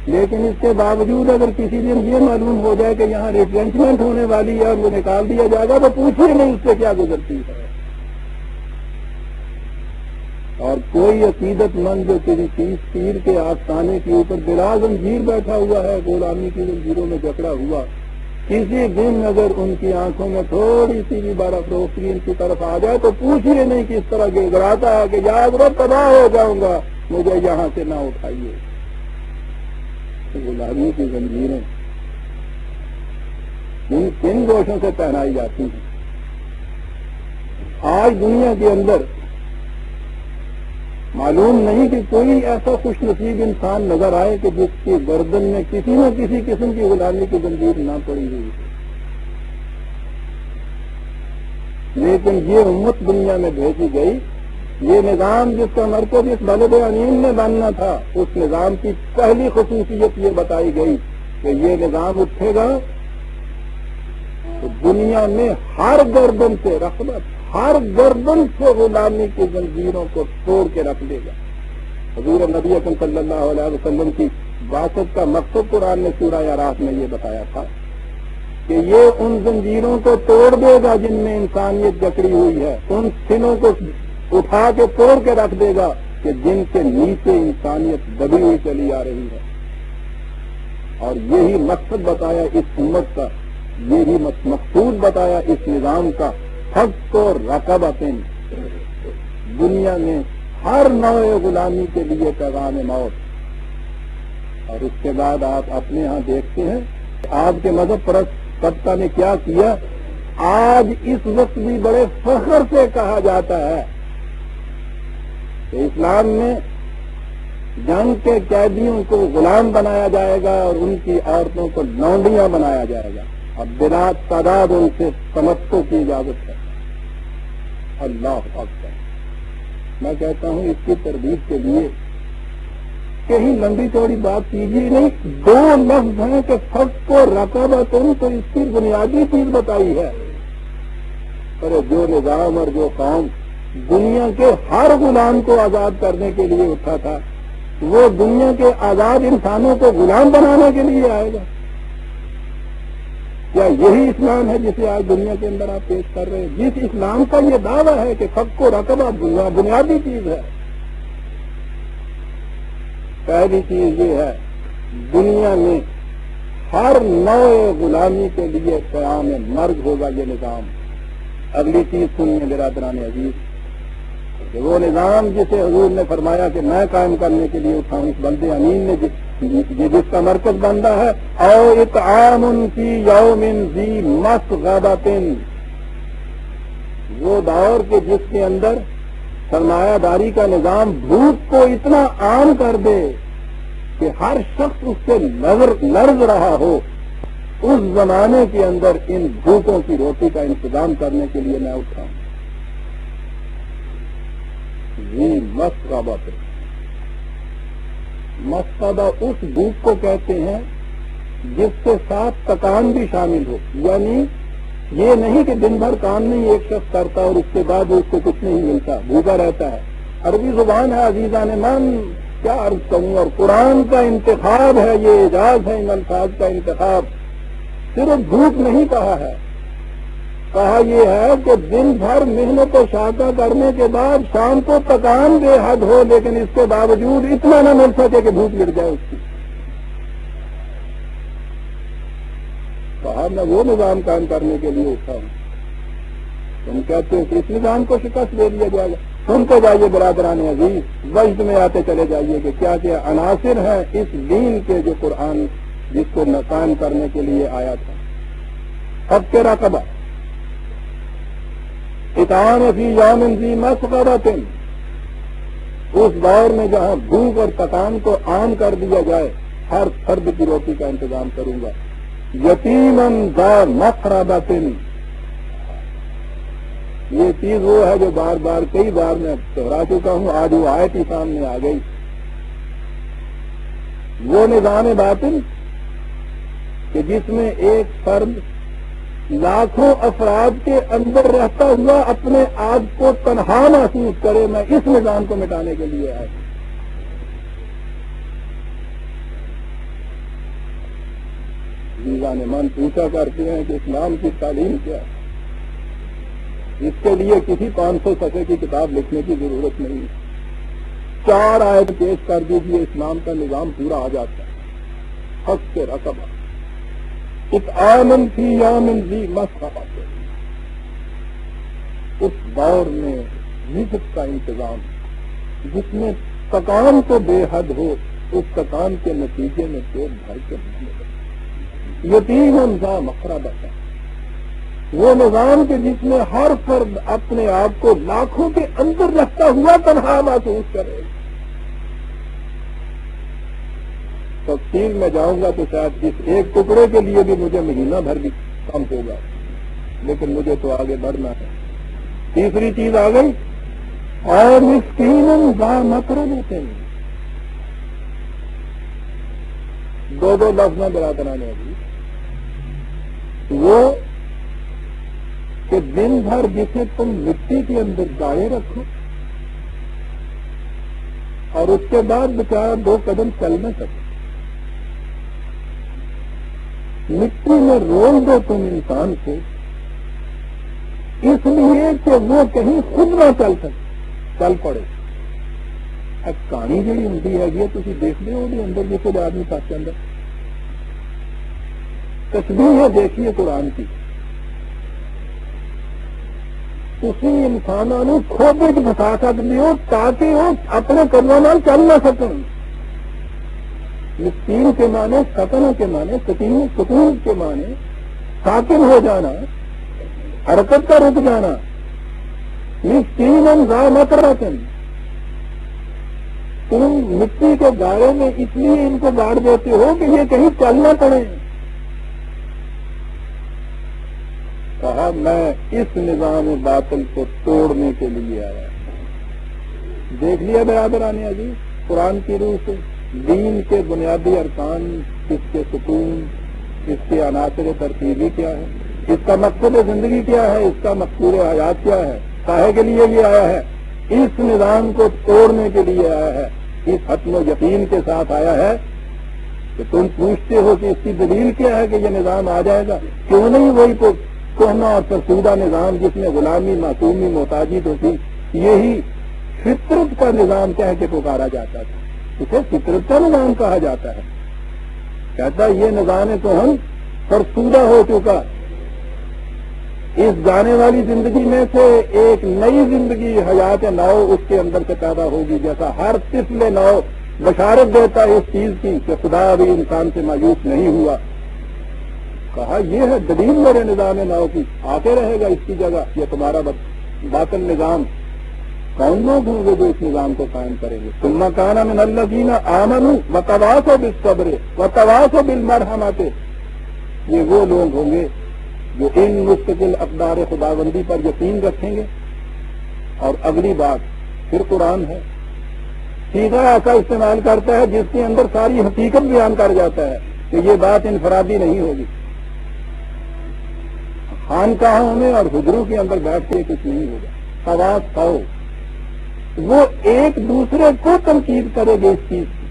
لیکن اس کے باوجود اگر کسی دن یہ معلوم ہو جائے کہ یہاں ریٹرنچمنٹ ہونے والی ہے اور وہ نکال دیا جائے گا تو پوچھیے نہیں اس سے کیا گزرتی ہے۔ اور کوئی عقیدت مند جو کسی چیز پیر کے آستانے کے اوپر بلا زنجیر بیٹھا ہوا ہے، غلامی کی زنجیروں میں جکڑا ہوا، کسی دن اگر ان کی آنکھوں میں تھوڑی سی بھی بڑا فروختی ان کی طرف آ جائے تو پوچھیے نہیں کس طرح گر گڑاتا ہے کہ یاد رہو تباہ ہو جاؤں گا، مجھے یہاں سے نہ اٹھائیے۔ غلامی کی زنجیریں کن گوشوں سے پہنائی جاتی ہیں؟ آج دنیا کے اندر معلوم نہیں کہ کوئی ایسا خوش نصیب انسان نظر آئے کہ جس کی گردن میں کسی نہ کسی قسم کی غلامی کی زنجیر نہ پڑی ہوئی ہے۔ لیکن یہ امت دنیا میں بھیجی گئی، یہ نظام جس کا مرکز اس بلد امین میں بننا تھا، اس نظام کی پہلی خصوصیت یہ بتائی گئی کہ یہ نظام اٹھے گا دنیا میں ہر گردن سے رغبت، ہر گردن سے غلامی کی زنجیروں کو توڑ کے رکھ دے گا۔ حضور نبی اکرم صلی اللہ علیہ وسلم کی بعثت کا مقصد قرآن نے سورہ اعراف میں یہ بتایا تھا کہ یہ ان زنجیروں کو توڑ دے گا جن میں انسانیت جکڑی ہوئی ہے، ان سنوں کو اٹھا کے توڑ کے رکھ دے گا کہ جن کے نیچے انسانیت دبی ہوئی چلی آ رہی ہے۔ اور یہی مقصد بتایا اس امت کا، یہی مقصود بتایا اس نظام کا، حق و رقبت، دنیا میں ہر نوع غلامی کے لیے پیغام موت۔ اور اس کے بعد آپ اپنے ہاں دیکھتے ہیں آپ کے مذہب پرست طبقہ نے کیا کیا۔ آج اس وقت بھی بڑے فخر سے کہا جاتا ہے کہ اسلام میں جنگ کے قیدیوں کو غلام بنایا جائے گا اور ان کی عورتوں کو لونڈیاں بنایا جائے گا، اب بلا تعداد ان سے تمتع کی اجازت ہے۔ اللہ اکبر! میں کہتا ہوں اس کی تردید کے لیے کہیں لمبی چوڑی بات کیجیے نہیں، دو لفظ ہیں کہ فق و رقبت، تو اس کی بنیادی چیز بتائی ہے۔ ارے جو نظام اور جو قوم دنیا کے ہر غلام کو آزاد کرنے کے لیے اٹھا تھا، وہ دنیا کے آزاد انسانوں کو غلام بنانے کے لیے آئے گا؟ کیا یہی اسلام ہے جسے آج دنیا کے اندر آپ پیش کر رہے ہیں؟ جس اسلام کا یہ دعویٰ ہے کہ فق و رقبہ بنیادی چیز ہے۔ پہلی چیز یہ ہے، دنیا میں ہر نوع غلامی کے لیے قیام مرگ ہوگا یہ نظام۔ اگلی چیز سنیے برادران عزیز، کہ وہ نظام جسے حضور نے فرمایا کہ میں قائم کرنے کے لیے اٹھاؤں، اس بندے امین نے جس کا مرکز بندہ ہے، او اطعام فی یوم ذی مسغبۃ، وہ دور کے جس کے اندر سرمایہ داری کا نظام بھوک کو اتنا عام کر دے کہ ہر شخص اس سے لرز رہا ہو، اس زمانے کے اندر ان بھوکوں کی روٹی کا انتظام کرنے کے لیے میں اٹھاؤں۔ مسغبۃ، مسغبہ اس بھوک کو کہتے ہیں جس کے ساتھ تکان بھی شامل ہو، یعنی یہ نہیں کہ دن بھر کام نہیں ایک شخص کرتا اور اس کے بعد اس کو کچھ نہیں ملتا، بھوکا رہتا ہے۔ عربی زبان ہے عزیزان من، کیا عرض کروں، اور قرآن کا انتخاب ہے، یہ اعجاز ہے ان الفاظ کا انتخاب۔ صرف بھوک نہیں کہا ہے، کہا یہ ہے کہ دن بھر محنت و شاقہ کرنے کے بعد شام کو تکان بے حد ہو، لیکن اس کے باوجود اتنا نہ مل سکے کہ بھوک مٹ جائے اس کی۔ کہا میں وہ نظام قائم کرنے کے لیے اٹھا ہوں۔ تم کہتے ہو کہ اس نظام کو شکست دے دیا جائے گا؟ سنتے جائیے برادران عزیز، وجد میں آتے چلے جائیے کہ کیا کیا عناصر ہیں اس دین کے جو قرآن جس کو قائم کرنے کے لیے آیا تھا۔ حق رقبہ، اطعام فی یوم ذی مسغبۃ، اس دور میں جہاں بھوک اور تکان کو عام کر دیا جائے، ہر فرد کی روٹی کا انتظام کروں گا۔ یتیماً ذا مقربۃ، یہ چیز وہ ہے جو بار بار کئی بار میں دہرا چکا ہوں، آج وہ آیت ہی سامنے آ گئی۔ وہ نظام باطن کہ جس میں ایک فرد لاکھوں افراد کے اندر رہتا ہوا اپنے آپ کو تنہا محسوس کرے، میں اس نظام کو مٹانے کے لیے آیا۔ جیزان من پوچھا کرتے ہیں کہ اسلام کی تعلیم کیا ہے؟ اس کے لیے کسی 500 صفحے کی کتاب لکھنے کی ضرورت نہیں ہے، 4 آیت پیش کر دیجیے، اسلام کا نظام پورا آ جاتا ہے۔ حق رقبہ، اطعام فی یوم ذی مسغبۃ، اس دور میں رزق کا انتظام جس میں تکان تو بے حد ہو، اس تکان کے نتیجے میں پیٹ بھر کے یتیم ذا مقربۃ، وہ نظام کے جس میں ہر فرد اپنے آپ کو لاکھوں کے اندر رکھتا ہوا تنہا محسوس کرے۔ تفصیل میں جاؤں گا تو شاید اس ایک ٹکڑے کے لیے بھی مجھے مہینہ بھر بھی کم ہوگا، لیکن مجھے تو آگے بڑھنا ہے۔ تیسری چیز آ گئی، اور مسکین ذا متربۃ، دو لفظ میں برادران عزیز، وہ کہ دن بھر جسے تم مٹی کے اندر گاڑے رکھو اور اس کے بعد بیچارہ 2 قدم چل نہ سکے. مٹی میں رول دو تم انسان کو اس لیے کہ وہ کہیں خود نہ چل پڑے. اب کہانی جی ہوں ہے یہ تھی دیکھتے ہو بھی اندر جسے آدمی پاس کے اندر تشبیہ ہے. دیکھیے قرآن کی تھی انسانوں کھوبے بتا سکتے ہو تاکہ وہ اپنے قدموں میں چل نہ سکیں. مسکین کے معنی سکن کے معنی سکون کے معنی ساکن ہو جانا حرکت کا رک جانا. مسکین مت رکھیں تم مٹی کے گاڑے میں اس لیے ان کو گاڑ دیتے ہو کہ یہ کہیں چلنا پڑے. کہا میں اس نظام باطل کو توڑنے کے لیے آیا. دیکھ لیا برابر آنے عزیز قرآن کی روح سے دین کے بنیادی ارکان، اس کے ستون، اس کے عناصر ترتیبی کیا ہے، اس کا مقصد زندگی کیا ہے، اس کا مقصود حیات کیا ہے، کاہے کے لیے یہ آیا ہے. اس نظام کو توڑنے کے لیے آیا ہے. اس حتم و یقین کے ساتھ آیا ہے کہ تم پوچھتے ہو کہ اس کی دلیل کیا ہے کہ یہ نظام آ جائے گا. کیوں نہیں وہی تو کوہنا اور فرسودہ نظام جس میں غلامی، معصومی، محتاجی ہوتی، یہی فطرت کا نظام کہہ کے پکارا جاتا تھا. اسے فطرت کا نظام کہا جاتا ہے. کہتا یہ نظام تو ہم فرسودہ ہو چکا. اس جانے والی زندگی میں سے ایک نئی زندگی حیات نو اس کے اندر سے پیدا ہوگی. جیسا ہر طفل نو بشارت دیتا ہے اس چیز کی کہ خدا ابھی انسان سے مایوس نہیں ہوا. کہا یہ ہے دلیل میرے نظام نو کی، آتے رہے گا اس کی جگہ یہ تمہارا باطل نظام. کون لوگ ہوں گے جو اس نظام کو قائم کریں گے؟ ثم کان من الذین آمنوا وتواصوا بالصبر وتواصوا بالمرحمۃ. یہ وہ لوگ ہوں گے جو ان مستقل اقدار خداوندی پر یقین رکھیں گے. اور اگلی بات پھر قرآن ہے، سیدھا ایسا استعمال کرتا ہے جس کے اندر ساری حقیقت بیان کر جاتا ہے کہ یہ بات انفرادی نہیں ہوگی. خانقاہوں میں اور حجروں کے اندر بیٹھ کے کچھ نہیں ہوگا. تواصوا وہ ایک دوسرے کو تنقید کرے گے اس چیز کی،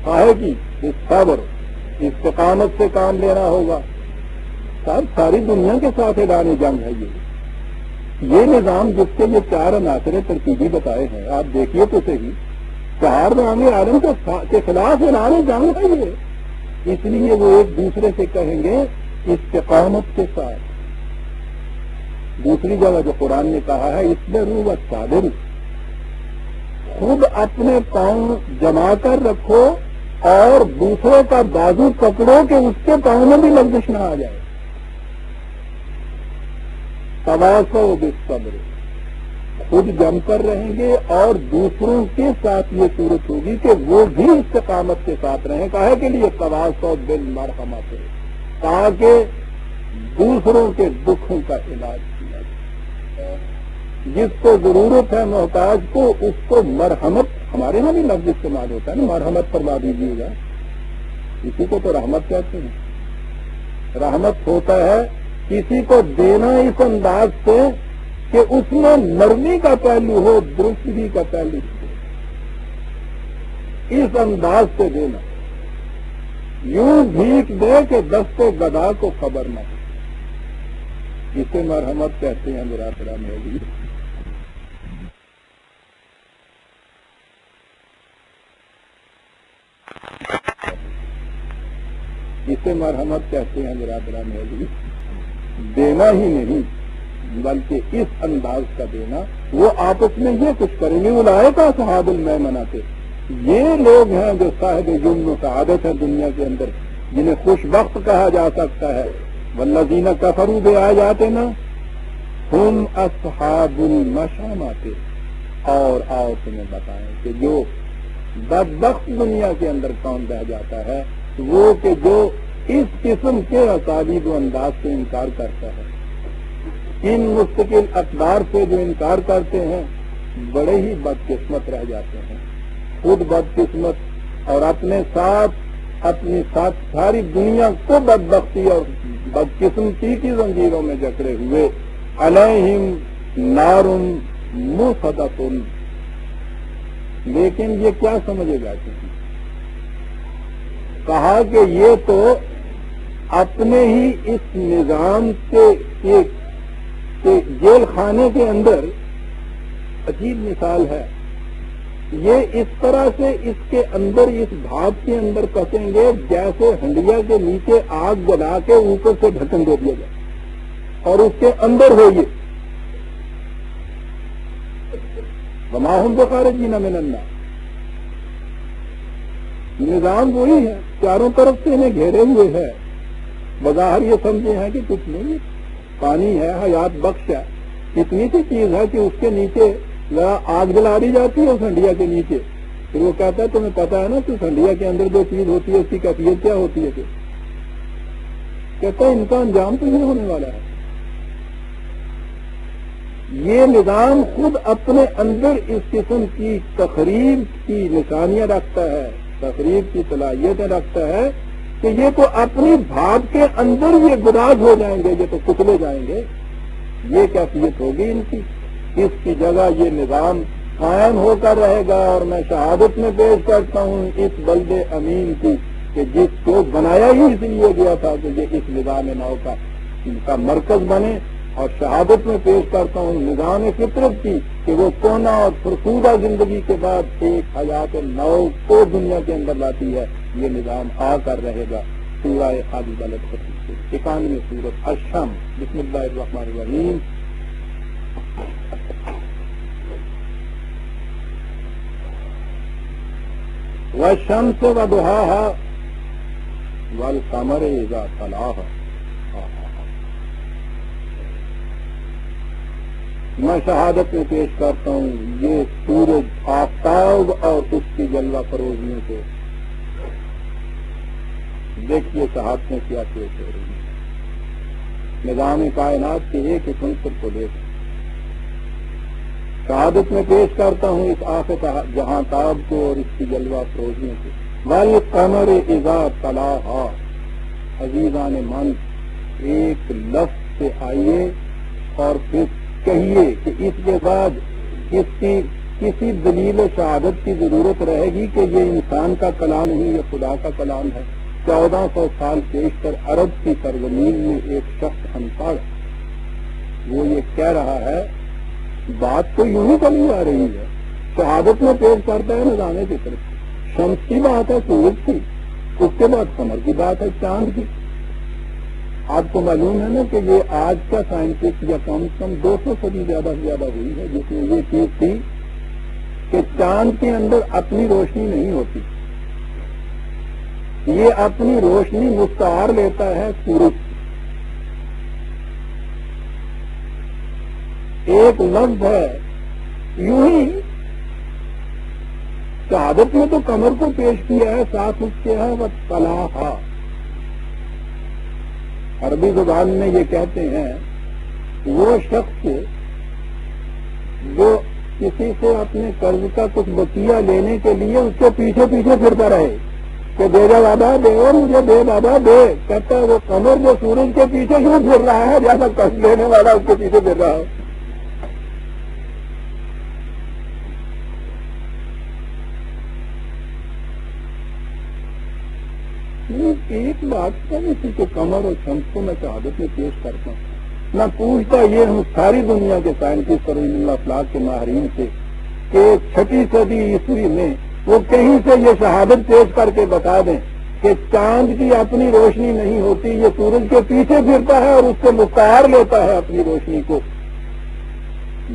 کاہے کی؟ اس صبر استقامت سے کام لینا ہوگا. ساری دنیا کے ساتھ اعلان جنگ ہے یہ نظام جس کے یہ 4 عناصر ترتیبی بتائے ہیں. آپ دیکھیے تو صحیح 4 نظام عالم کے خلاف اعلان جنگ ہے یہ. اس لیے وہ ایک دوسرے سے کہیں گے استقامت کے ساتھ. دوسری جگہ جو قرآن نے کہا ہے اصبروا والصابروا، خود اپنے پاؤں جما کر رکھو اور دوسروں کا بازو پکڑو کہ اس کے پاؤں میں بھی لغزش نہ آ جائے. تواصوا بالصبر، خود جم کر رہیں گے اور دوسروں کے ساتھ یہ صورت ہوگی کہ وہ بھی استقامت کے ساتھ رہیں. کاہے کے لیے؟ تواصوا بالمرحمۃ، تاکہ دوسروں کے دکھوں کا علاج کیا جائے. جس کو ضرورت ہے محتاج کو اس کو مرحمت، ہمارے یہاں بھی لفظ استعمال ہوتا ہے نا، مرحمت فرما دیجیے گا. اسی کو تو رحمت کہتے ہیں. رحمت ہوتا ہے کسی کو دینا اس انداز سے کہ اس میں نرمی کا پہلو ہو، درستگی کا پہلو ہو. اس انداز سے دینا، یوں بھیک دے کہ دست گدا کو خبر نہ ہو. اسے مرحمت کہتے ہیں میرا کرام ہے. اسے مرحمت کہتے ہیں میرا کرام ہے. دینا ہی نہیں بلکہ اس انداز کا دینا. وہ آپس میں یہ کچھ کریں گے. اولئک اصحاب المیمنہ، یہ لوگ ہیں جو صاحب یمن و سعادت ہے دنیا کے اندر، جنہیں خوش بخت کہا جا سکتا ہے. والذین کفروا بآیاتنا ہم اصحاب المشامۃ. اور آؤ تمہیں بتائیں کہ جو بدبخت دنیا کے اندر کون رہ جاتا ہے وہ کہ جو اس قسم کے اسالیب و انداز سے انکار کرتا ہے. ان مستقل اقدار سے جو انکار کرتے ہیں بڑے ہی بدقسمت رہ جاتے ہیں. خود بدقسمت اور اپنے ساتھ اپنی ساری دنیا کو بدبختی اور بدقسمتی کی زنجیروں میں جکڑے ہوئے. علیہم نار موقدۃ. لیکن یہ کیا سمجھے گا کسی؟ کہا کہ یہ تو اپنے ہی اس نظام کے جیل خانے کے اندر عجیب مثال ہے. یہ اس طرح سے اس کے اندر اس بھاپ کے اندر پسیں گے جیسے ہنڈیا کے نیچے آگ جلا کے اوپر سے ڈھکن دے دیا جائے اور اس کے اندر ہو یہ وما ہم بخارجین من النار. نظام وہی ہے، چاروں طرف سے انہیں گھیرے ہوئے ہے. بظاہر یہ سمجھے ہیں کہ کچھ نہیں، پانی ہے، حیات بخش ہے، اتنی سی چیز ہے کہ اس کے نیچے آگ جلا دی جاتی ہے اس ہنڈیا کے نیچے. پھر وہ کہتا ہے تمہیں پتا ہے نا کہ اس ہنڈیا کے اندر جو چیز ہوتی ہے اس کی کیفیت کیا ہوتی ہے؟ کہتا ہے ان کا انجام تو یہ ہونے والا ہے. یہ نظام خود اپنے اندر اس قسم کی تخریب کی نشانیاں رکھتا ہے، تخریب کی صلاحیتیں رکھتا ہے کہ یہ تو اپنی بھاپ کے اندر یہ گداز ہو جائیں گے، یہ تو کچلے جائیں گے. یہ کیفیت ہوگی ان کی. اس کی جگہ یہ نظام قائم ہو کر رہے گا. اور میں شہادت میں پیش کرتا ہوں اس بلد امین کی کہ جس کو بنایا ہی اس لیے گیا تھا کہ یہ اس نظام نو کا مرکز بنے. اور شہادت میں پیش کرتا ہوں نظام فطرت کی کہ وہ کونا اور فرسودہ زندگی کے بعد ایک حیات نو کو دنیا کے اندر لاتی ہے. یہ نظام آ کر رہے گا. سورہ خالی بلد 91 سورۃ الشمس. بسم اللہ الرحمن الرحیم. والشمس وضحاها والقمر اذا تلاها. میں شہادت میں پیش کرتا ہوں یہ سورج، آفتاب اور اس کی جلوہ فروزیوں کو. دیکھیے شہادتیں کیا پیش ہو رہی ہیں نظام کائنات کے ایک ایک عنصر کو لے کر. شہادت میں پیش کرتا ہوں اس آفت جہاں تاب کو اور اس کی جلوہ فروزیوں کو. والقمر اذا تلاها. عزیزان من، ایک لفظ سے آئیے اور پھر کہیے کہ اس کے بعد کسی دلیل و شہادت کی ضرورت رہے گی کہ یہ انسان کا کلام نہیں، یہ خدا کا کلام ہے. 1400 سال پیشتر عرب کی سرزمین میں ایک شخص انپڑھ وہ یہ کہہ رہا ہے. بات تو یوں ہی چلی آ رہی ہے. شہادت میں پیش کرتا ہے نظام کی طرف. شمس کی بات ہے، سورج کی، اس کے بعد قمر کی بات ہے، چاند کی. آپ کو معلوم ہے نا کہ یہ آج کا سائنٹسٹ یا کم از کم 200 صدی زیادہ سے زیادہ ہوئی ہے جس میں یہ چیز تھی کہ چاند کے اندر اپنی روشنی نہیں ہوتی. یہ اپنی روشنی مستعار لیتا ہے سورج. ایک لفظ ہے یوں ہی. شہادت میں تو قمر کو پیش کیا ہے، ساتھ اس کے ہے وَطَلَعَهَا. عربی زبان میں یہ کہتے ہیں وہ شخص جو کسی سے اپنے قرض کا کچھ بقیہ لینے کے لیے اس کے پیچھے پیچھے پھرتا رہے کہ دے جا بابا دے، اور مجھے دے بابا دے. کہتا ہے وہ قمر جو سورج کے پیچھے کیوں پھر رہا ہے جیسا قرض لینے والا اس کے پیچھے پھر رہا ہے. ایک بات ہے اسی کے قمر اور شمس کو میں شہادت میں پیش کرتا ہوں. میں پوچھتا یہ ہوں ساری دنیا کے سائنٹسٹ اور علم افلاک کے ماہرین سے کہ 6 صدی عیسوی میں وہ کہیں سے یہ شہادت پیش کر کے بتا دیں کہ چاند کی اپنی روشنی نہیں ہوتی، یہ سورج کے پیچھے پھرتا ہے اور اس سے مستعار لیتا ہے اپنی روشنی کو.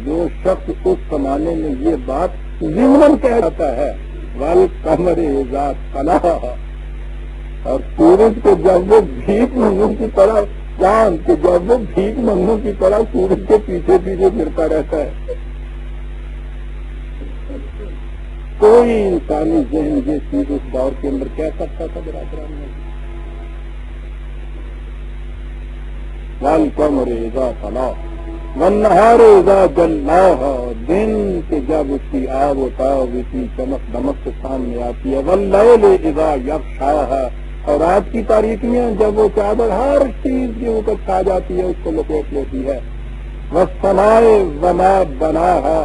جو شخص اس زمانے میں یہ بات ضمن کہہ جاتا ہے والقمر اذا تلاها، اور سورج کو جب وہ بھیک منگوں کی طرح، چاند کو جب وہ بھیک منگوں کی طرح سورج کے پیچھے پیچھے پھرتا رہتا ہے. کوئی انسانی ذہن یہ چیز اس دور کے اندر کہہ سکتا تھا برادران میں؟ والقمر اذا تلاها. والنہار اذا جلاها، دن کے جب اس کی آب و تاب کی چمک دمک کے سامنے آتی ہے، واللیل اذا یغشاها، اور رات کی تاریکیاں جب وہ چادر ہر چیز کے اوپر چھا جاتی ہے، اس کو لپیٹ لیتی ہے، والسماء وما بناها،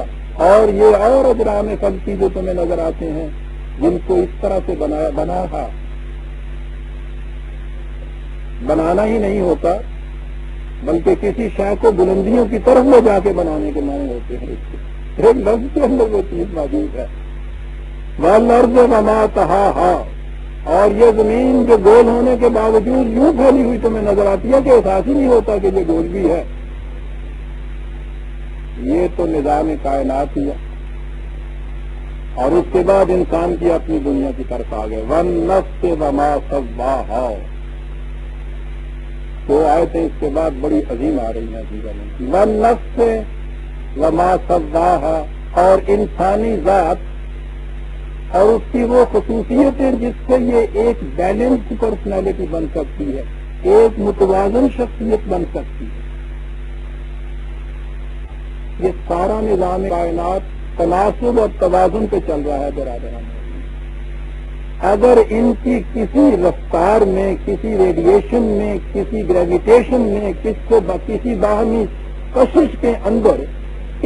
اور یہ اور اجرام فلکی جو تمہیں نظر آتے ہیں جن کو اس طرح سے بنانا ہی نہیں ہوتا، بلکہ کسی شے کو بلندیوں کی طرف لے جا کے بنانے کے معنی ہوتے ہیں، اس کے ایک لفظ کے اندر وہ چیز موجود ہے۔ والارض وما طحاها، اور یہ زمین جو گول ہونے کے باوجود یوں پھیلی ہوئی تمہیں نظر آتی ہے کہ احساس ہی نہیں ہوتا کہ یہ گول بھی ہے، یہ تو نظام کائنات ہی ہے۔ اور اس کے بعد انسان کی اپنی دنیا کی طرف آ گئے، والنفس وما سواها، دو آیتیں اس کے بعد بڑی عظیم آ رہی ہیں، والنفس وما سواها، اور انسانی ذات اور اس کی وہ خصوصیتیں جس سے یہ ایک بیلنس پرسنالٹی بن سکتی ہے، ایک متوازن شخصیت بن سکتی ہے۔ یہ سارا نظام کائنات تناسب اور توازن پہ چل رہا ہے برادران۔ اگر ان کی کسی رفتار میں، کسی ریڈیشن میں، کسی گریویٹیشن میں، کسی باہمی کشش کے اندر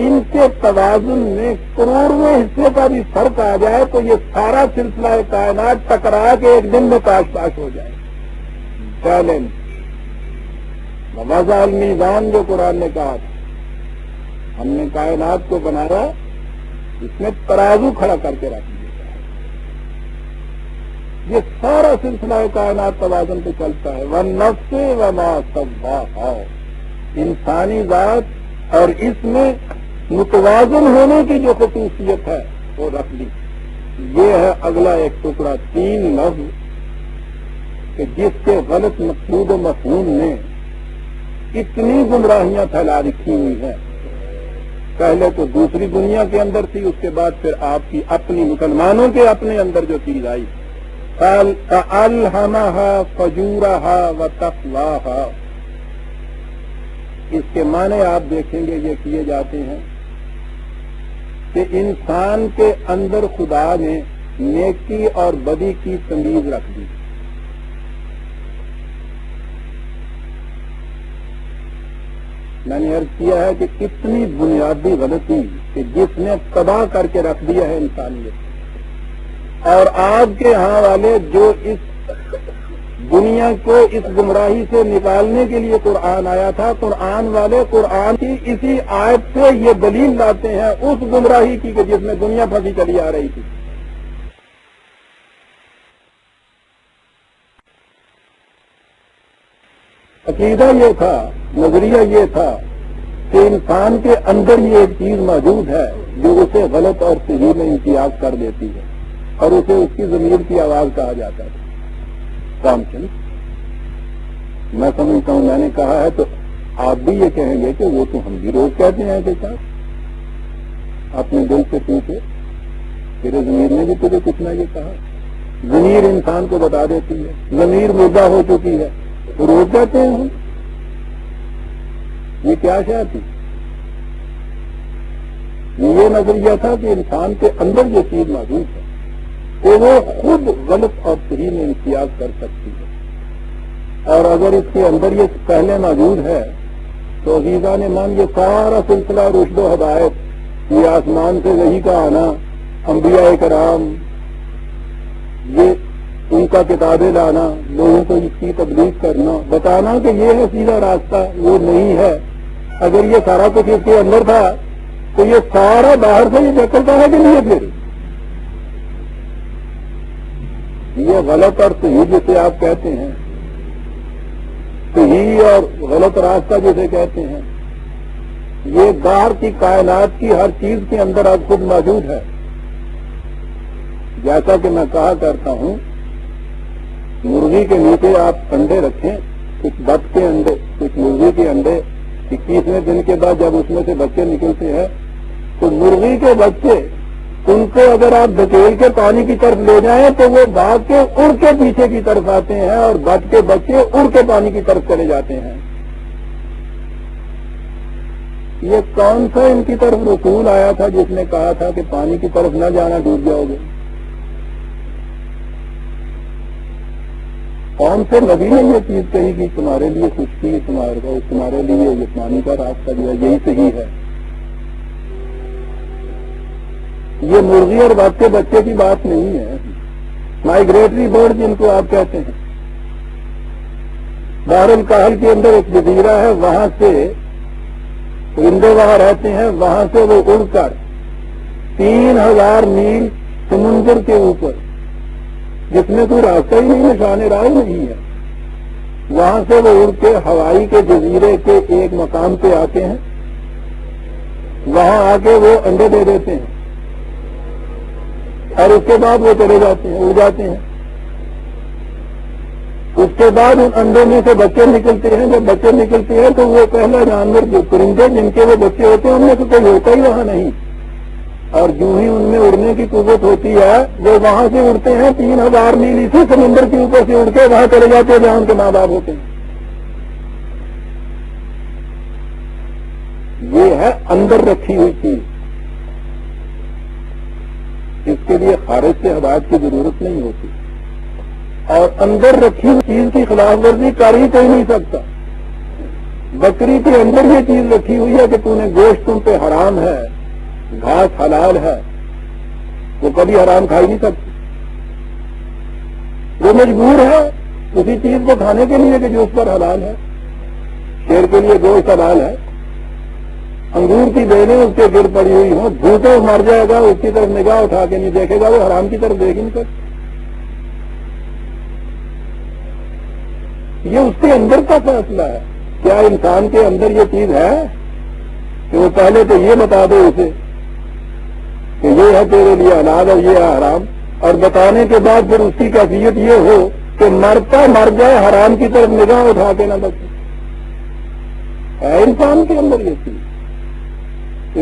ان کے توازن میں کروڑویں حصے کا بھی فرق آ جائے تو یہ سارا سلسلہ کائنات ٹکرا کے ایک دن میں پاش ہو جائے۔ بیلنس، وضع المیزان جو قرآن نے کہا تھا، ہم نے کائنات کو بنایا، اس میں ترازو کھڑا کر کے رکھ دیا۔ یہ سارا سلسلہ کائنات توازن پہ چلتا ہے۔ والنفس وما سواها، انسانی ذات اور اس میں متوازن ہونے کی جو خصوصیت ہے وہ رکھ لی۔ یہ ہے اگلا ایک ٹکڑا، 3 لفظ کہ جس کے غلط مقصود و مفہوم نے اتنی گمراہیاں پھیلا رکھی ہوئی ہیں۔ پہلے تو دوسری دنیا کے اندر تھی، اس کے بعد پھر آپ کی اپنی مسلمانوں کے اپنے اندر جو چیز آئی، فَأَلْهَمَهَا فَجُورَهَا وَتَقْوَاهَا، اس کے معنی آپ دیکھیں گے یہ کیے جاتے ہیں کہ انسان کے اندر خدا نے نیکی اور بدی کی تمیز رکھ دی۔ میں نے عرض کیا ہے کہ اتنی بنیادی غلطی کہ جس نے تباہ کر کے رکھ دیا ہے انسانیت، اور آپ کے ہاں والے جو اس دنیا کو اس گمراہی سے نکالنے کے لیے قرآن آیا تھا، قرآن والے قرآن کی اسی آیت سے یہ دلیل لاتے ہیں اس گمراہی کی کہ جس میں دنیا پھنسی چلی آ رہی تھی۔ عقیدہ یہ تھا، نظریہ یہ تھا کہ انسان کے اندر یہ ایک چیز موجود ہے جو اسے غلط اور صحیح میں امتیاز کر دیتی ہے، اور اسے اس کی ضمیر کی آواز کہا جاتا ہے، کانشنس۔ میں سمجھتا ہوں میں نے کہا ہے تو آپ بھی یہ کہیں گے کہ وہ تو ہم بھی روز کہتے ہیں کہ صاحب اپنے دل سے پوچھے تیرے ضمیر نے بھی تجھے کچھ نہ یہ کہا۔ ضمیر انسان کو بتا دیتی ہے، ضمیر مردہ ہو چکی ہے، تو روز کہتے ہیں ہم۔ یہ کیا شے تھی؟ یہ نظریہ تھا کہ انسان کے اندر یہ چیز موجود ہے کہ وہ خود غلط اور صحیح میں امتیاز کر سکتی ہے، اور اگر اس کے اندر یہ پہلے موجود ہے تو عزیزان من یہ سارا سلسلہ رشد و ہدایت، یہ آسمان سے وحی کا آنا، انبیاء کرام، یہ ان کا کتابیں لانا، لوگوں کو اس کی تبلیغ کرنا، بتانا کہ یہ ہے سیدھا راستہ، وہ نہیں ہے۔ اگر یہ سارا کچھ اس کے اندر تھا تو یہ سارا باہر سے یہ نکلتا ہے کہ نہیں ہے؟ پھر یہ غلط اور صحیح جسے آپ کہتے ہیں، صحیح اور غلط راستہ جسے کہتے ہیں، یہ باہر کی کائنات کی ہر چیز کے اندر اب خود موجود ہے۔ جیسا کہ میں کہا کرتا ہوں، مرغی کے نیچے آپ انڈے رکھیں، کچھ بط کے انڈے، کچھ مرغی کے انڈے، 21ویں دن کے بعد جب اس میں سے بچے نکلتے ہیں تو مرغی کے بچے ان کو اگر آپ دھکیل کے پانی کی طرف لے جائیں تو وہ بھاگ کے اڑ کے پیچھے کی طرف آتے ہیں، اور بط کے بچے اڑ کے پانی کی طرف چلے جاتے ہیں۔ یہ کون سا ان کی طرف رسول آیا تھا جس نے کہا تھا کہ پانی کی طرف نہ جانا ڈوب جاؤ گے؟ کون سے نبی نے یہ چیز کہی کہ تمہارے لیے خشکی تمہارے لیے یہ پانی کا راستہ دیا، یہی صحیح ہے؟ یہ مرغی اور بچے بچے کی بات نہیں ہے، مائگریٹری برڈ جن کو آپ کہتے ہیں، بحر الکاہل کے اندر ایک جزیرہ ہے، وہاں سے پرندے وہاں رہتے ہیں، وہاں سے وہ اڑ کر 3000 میل سمندر کے اوپر جس میں کوئی راستہ ہی نہیں، نشان راہ نہیں ہے، وہاں سے وہ اڑ کے ہوائی کے جزیرے کے ایک مقام پہ آتے ہیں، وہاں آ کے وہ انڈے دے دیتے ہیں اور اس کے بعد وہ چلے جاتے ہیں، اڑ جاتے ہیں۔ اس کے بعد ان انڈوں میں سے بچے نکلتے ہیں، جب بچے نکلتے ہیں تو وہ پہلا جانور جو پرندے جن کے وہ بچے ہوتے ہیں ان میں سے کوئی ہوتا ہی وہاں نہیں، اور جو ہی ان میں اڑنے کی قوت ہوتی ہے وہ وہاں سے اڑتے ہیں 3000 میل اسی سمندر کے اوپر سے اڑ کے وہاں چلے جاتے ہیں جہاں ان کے ماں باپ ہوتے ہیں۔ یہ ہے اندر رکھی ہوئی چیز، اس کے لیے خارج سے ہدایت کی ضرورت نہیں ہوتی، اور اندر رکھی ہوئی چیز کی خلاف ورزی کر ہی کوئی نہیں سکتا۔ بکری کے اندر یہ چیز رکھی ہوئی ہے کہ تو نے گوشت تم پہ حرام ہے، گھاس حلال ہے، وہ کبھی حرام کھا ہی نہیں سکتی، وہ مجبور ہے اسی چیز کو کھانے کے لیے کہ جو اس پر حلال ہے۔ شیر کے لیے گوشت حلال ہے، انگور کی بیلیں اس کے گر پڑی ہوئی ہوں، بھوکے مر جائے گا، اس کی طرف نگاہ اٹھا کے نہیں دیکھے گا، وہ حرام کی طرف دیکھ ہی نہیں سکتا۔ یہ اس کے اندر کا فیصلہ ہے۔ کیا انسان کے اندر یہ چیز ہے کہ وہ پہلے تو یہ بتا دے اسے کہ یہ ہے تیرے لیے حلال اور یہ ہے حرام، اور بتانے کے بعد پھر اس کی کیفیت یہ ہو کہ مرتا مر جائے حرام کی طرف نگاہ اٹھا کے نہ بچے؟ ہے انسان کے اندر یہ چیز؟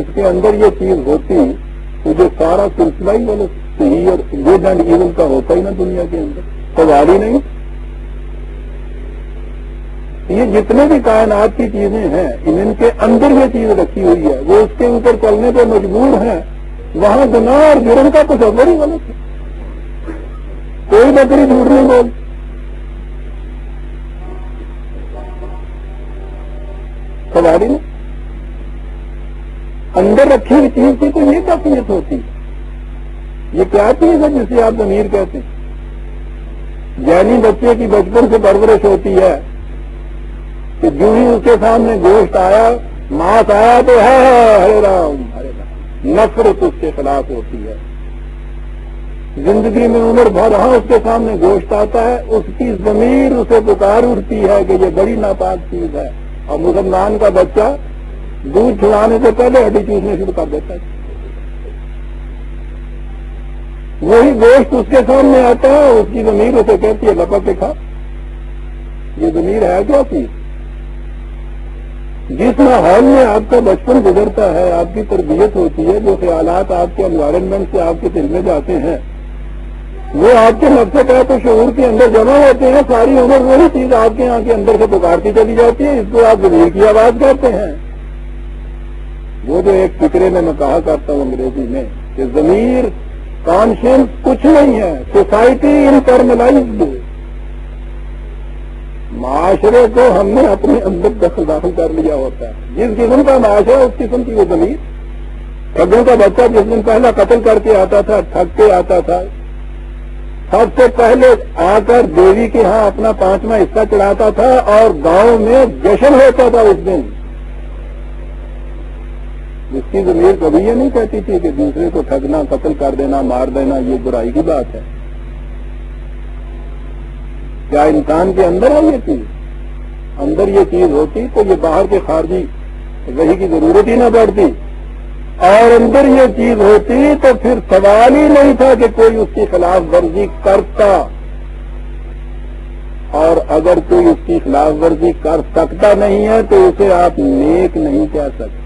اس کے اندر یہ چیز ہوتی تو جو سارا سلسلہ ہی والے صحیح اور گڈ اینڈ ایون کا ہوتا ہی نا دنیا کے اندر، سوال ہی نہیں۔ یہ جتنے بھی کائنات کی چیزیں ہیں ان کے اندر یہ چیز رکھی ہوئی ہے، وہ اس کے اوپر چلنے پہ مجبور ہیں، وہاں گناہ اور جرم کا کچھ اثر ہی غلط ہے۔ کوئی بکری جھوٹ نہیں بول، سواری نہیں۔ اندر رکھی ہوئی چیز کی تو یہ کیفیت ہوتی ہے۔ یہ کیا چیز ہے جسے آپ ضمیر کہتے ہیں؟ جینی بچے کی بچپن سے پرورش ہوتی ہے کہ جو ہی اس کے سامنے گوشت آیا، ماس آیا تو ہے ہرے رام ہرے رام، نفرت اس کے خلاف ہوتی ہے۔ زندگی میں عمر بھر ہاں اس کے سامنے گوشت آتا ہے، اس کی ضمیر اسے پکار اٹھتی ہے کہ یہ بڑی ناپاک چیز ہے، اور مسلمان کا بچہ دودھ چھڑانے سے پہلے ہڈی چوسنے شروع کر دیتا ہے۔ وہی گوشت اس کے سامنے آتا ہے، اس کی ضمیر اسے کہتی ہے لپک کے کھا۔ یہ ضمیر ہے کیا چیز؟ جس ماحول میں آپ کا بچپن گزرتا ہے، آپ کی تربیت ہوتی ہے، جو خیالات آپ کے انوائرمنٹ سے آپ کے دل میں جاتے ہیں، وہ آپ کے نفس و شعور کے اندر جمع ہوتے ہیں، ساری عمر وہی چیز آپ کے یہاں کے اندر سے پکارتی چلی جاتی ہے، اس کو آپ ضمیر کی آواز کہتے ہیں۔ وہ جو ایک فکرے میں کہا کرتا ہوں انگریزی میں کہ ضمیر کانشینس کچھ نہیں ہے، سوسائٹی انٹرنلائزڈ، معاشرے کو ہم نے اپنے اندر داخل کر لیا ہوتا ہے۔ جس قسم کا معاشرہ اس قسم کی وہ ضمیر۔ ٹھگوں کا بچہ جس دن پہلا قتل کر کے آتا تھا، ٹھگ کے آتا تھا، سب سے پہلے آ کر دیوی کے ہاں اپنا 5واں حصہ چڑھاتا تھا، اور گاؤں میں جشن ہوتا تھا اس دن۔ اس کی ضمیر کبھی یہ نہیں کہتی تھی کہ دوسرے کو ٹھگنا، قتل کر دینا، مار دینا یہ برائی کی بات ہے۔ کیا انسان کے اندر ہے یہ چیز؟ اندر یہ چیز ہوتی تو یہ باہر کے خارجی وحی کی ضرورت ہی نہ پڑتی، اور اندر یہ چیز ہوتی تو پھر سوال ہی نہیں تھا کہ کوئی اس کی خلاف ورزی کرتا، اور اگر کوئی اس کی خلاف ورزی کر سکتا نہیں ہے تو اسے آپ نیک نہیں کہہ سکتے۔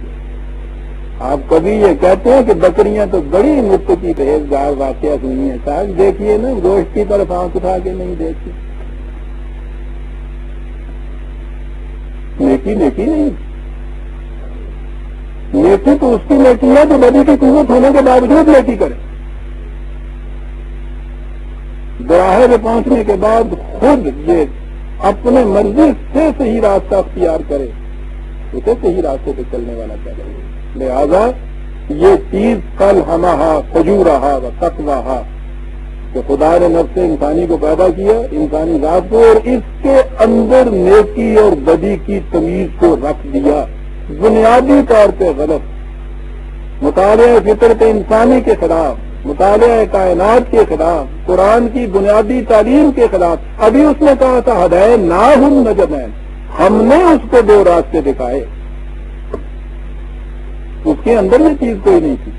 آپ کبھی یہ کہتے ہیں کہ بکریاں تو بڑی متقی پرہیزگار واقعہ سنی ہے، صاحب دیکھیے نا، گوشت کی طرف آنکھ اٹھا کے نہیں دیکھتی۔ نیکی نیکی نہیں، نیکی تو اس کی نیکی ہے جو بدی کی قوت ہونے کے باوجود نیکی کرے. براہ میں پہنچنے کے بعد خود یہ اپنے مرضی سے صحیح راستہ اختیار کرے، اسے صحیح راستے پہ چلنے والا چاہیے. لہذا یہ چیز کل ہمہا فجورہا و تقواہا کہ خدا نے نفس انسانی کو پیدا کیا، انسانی ذات کو، اور اس کے اندر نیکی اور بدی کی تمیز کو رکھ دیا بنیادی طور پہ غلط. مطالعہ فطرت انسانی کے خلاف، مطالعہ کائنات کے خلاف، قرآن کی بنیادی تعلیم کے خلاف. ابھی اس نے کہا تھا ہدیناہم نجدین، ہم نے اس کو دو راستے دکھائے. اس کے اندر یہ چیز کوئی نہیں تھی.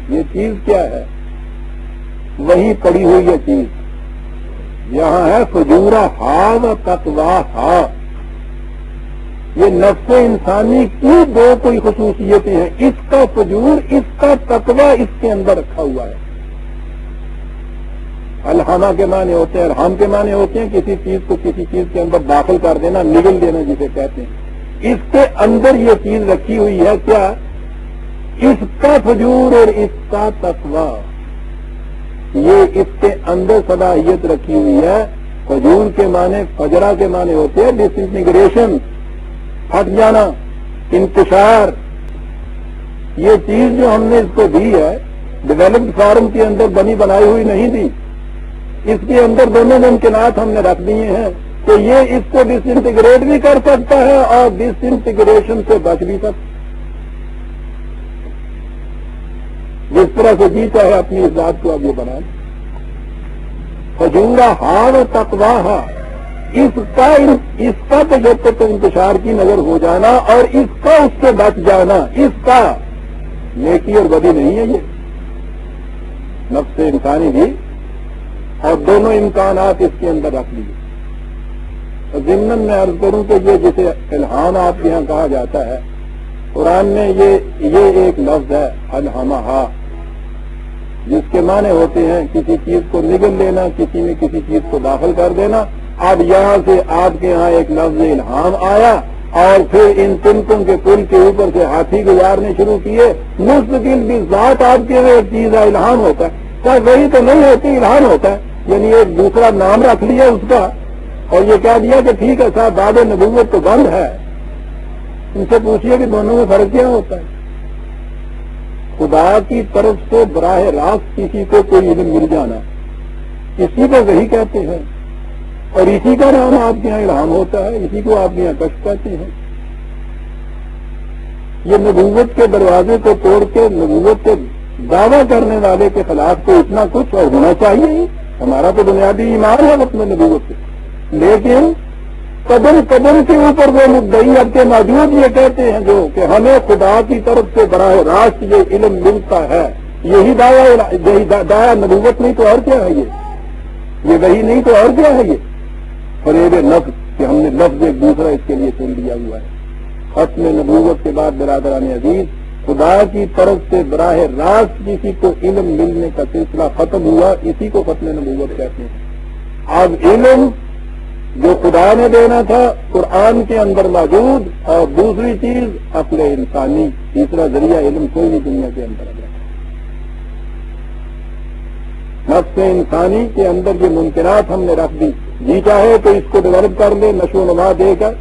یہ چیز کیا ہے؟ وہی پڑی ہوئی یہ چیز. یہاں ہے فجورہا و تقواہا. یہ نفس انسانی کی دو کوئی خصوصیتیں ہیں، اس کا فجور، اس کا تقوی اس کے اندر رکھا ہوا ہے. الہامہ کے معنی ہوتے ہیں، الہام کے معنی ہوتے ہیں کسی چیز کو کسی چیز کے اندر داخل کر دینا، نگل دینا جسے کہتے ہیں. اس کے اندر یہ چیز رکھی ہوئی ہے کیا؟ اس کا فجور اور اس کا تقوی. یہ اس کے اندر صلاحیت رکھی ہوئی ہے. فجور کے معنی، فجرہ کے معنی ہوتے ہیں ڈس انٹیگریشن، پھٹ جانا، انتشار. یہ چیز جو ہم نے اس کو دی ہے ڈیولپڈ فارم کے اندر بنی بنائی ہوئی نہیں دی. اس کے اندر دونوں ممکنات ہم نے رکھ دیے ہیں کہ یہ اس کو ڈس انٹیگریٹ بھی کر سکتا ہے اور ڈس انٹیگریشن سے بچ بھی سکتا. جس طرح سے جی چاہے اپنی اس ذات کو اب یہ بنائے. فجورہا و تقواہا، اس کا تجدد انتشار کی نظر ہو جانا اور اس کا اس سے بچ جانا، اس کا نیکی اور بدی نہیں ہے. یہ نفس انسانی بھی اور دونوں امکانات اس کے اندر رکھ لیے. ضمن میں عرض کروں کہ یہ جسے الہام آپ کے یہاں کہا جاتا ہے، قرآن میں یہ ایک لفظ ہے الہمہا، جس کے معنی ہوتے ہیں کسی چیز کو نگل لینا، کسی میں کسی چیز کو داخل کر دینا. اب یہاں سے آپ کے یہاں ایک لفظ الہام آیا اور پھر ان تنکوں کے پل کے اوپر سے ہاتھی گزارنے شروع کیے. مستقل بھی ذات آپ کے یہاں ایک چیز ہے الہام ہوتا ہے، کیا وہی تو نہیں ہوتی الہام ہوتا ہے؟ یعنی ایک دوسرا نام رکھ لیا اس کا اور یہ کہہ دیا کہ ٹھیک ہے صاحب باب نبوت تو بند ہے. ان سے پوچھئے کہ دونوں میں فرق کیا ہوتا ہے؟ خدا کی طرف سے براہ راست کسی کو کوئی علم مل جانا، اسی کو وحی کہتے ہیں، اور اسی کا نام آپ کے یہاں الہام ہوتا ہے، اسی کو آپ کے یہاں کشف کہتے ہیں. یہ نبوت کے دروازے کو توڑ کے نبوت کے دعویٰ کرنے والے کے خلاف تو اتنا کچھ اور ہونا چاہیے ہی. ہمارا تو بنیادی ایمان ہے اپنے نبوت سے، لیکن قدم قدم کے اوپر وہ مدعی اب کے موجود یہ کہتے ہیں جو کہ ہمیں خدا کی طرف سے براہ راست یہ علم ملتا ہے. یہی دعویٰ نبوت نہیں تو اور کیا ہے؟ یہ وہی نہیں تو اور کیا ہے؟ یہ فریب لفظ کہ ہم نے لفظ ایک دوسرا اس کے لیے چن لیا ہوا ہے. ختم نبوت کے بعد برادران عزیز خدا کی طرف سے براہ راست کسی کو علم ملنے کا سلسلہ ختم ہوا، اسی کو ختم نبوت کہتے ہیں. اب علم جو خدا نے دینا تھا قرآن کے اندر موجود، اور دوسری چیز عقل انسانی، تیسرا ذریعہ علم کوئی نہیں دنیا کے اندر ہے. نفس انسانی کے اندر یہ ممکنات ہم نے رکھ دی. جی چاہے تو اس کو ڈیولپ کر لے، نشو و نما دے کر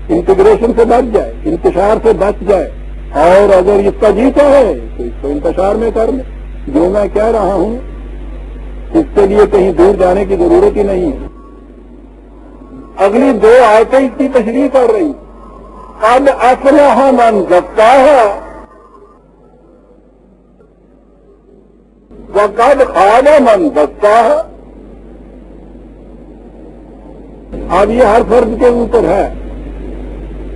انٹیگریشن سے بچ جائے، انتشار سے بچ جائے، اور اگر اس کا جی چاہے تو اس کو انتشار میں کر لے. جو میں کہہ رہا ہوں اس کے لیے کہیں دور جانے کی ضرورت ہی نہیں ہے. اگلی دو آیتیں اس کی تشریح کر رہی. قد افلح من زکاہا وقد خاب من دساہا. اب یہ ہر فرد کے اوپر ہے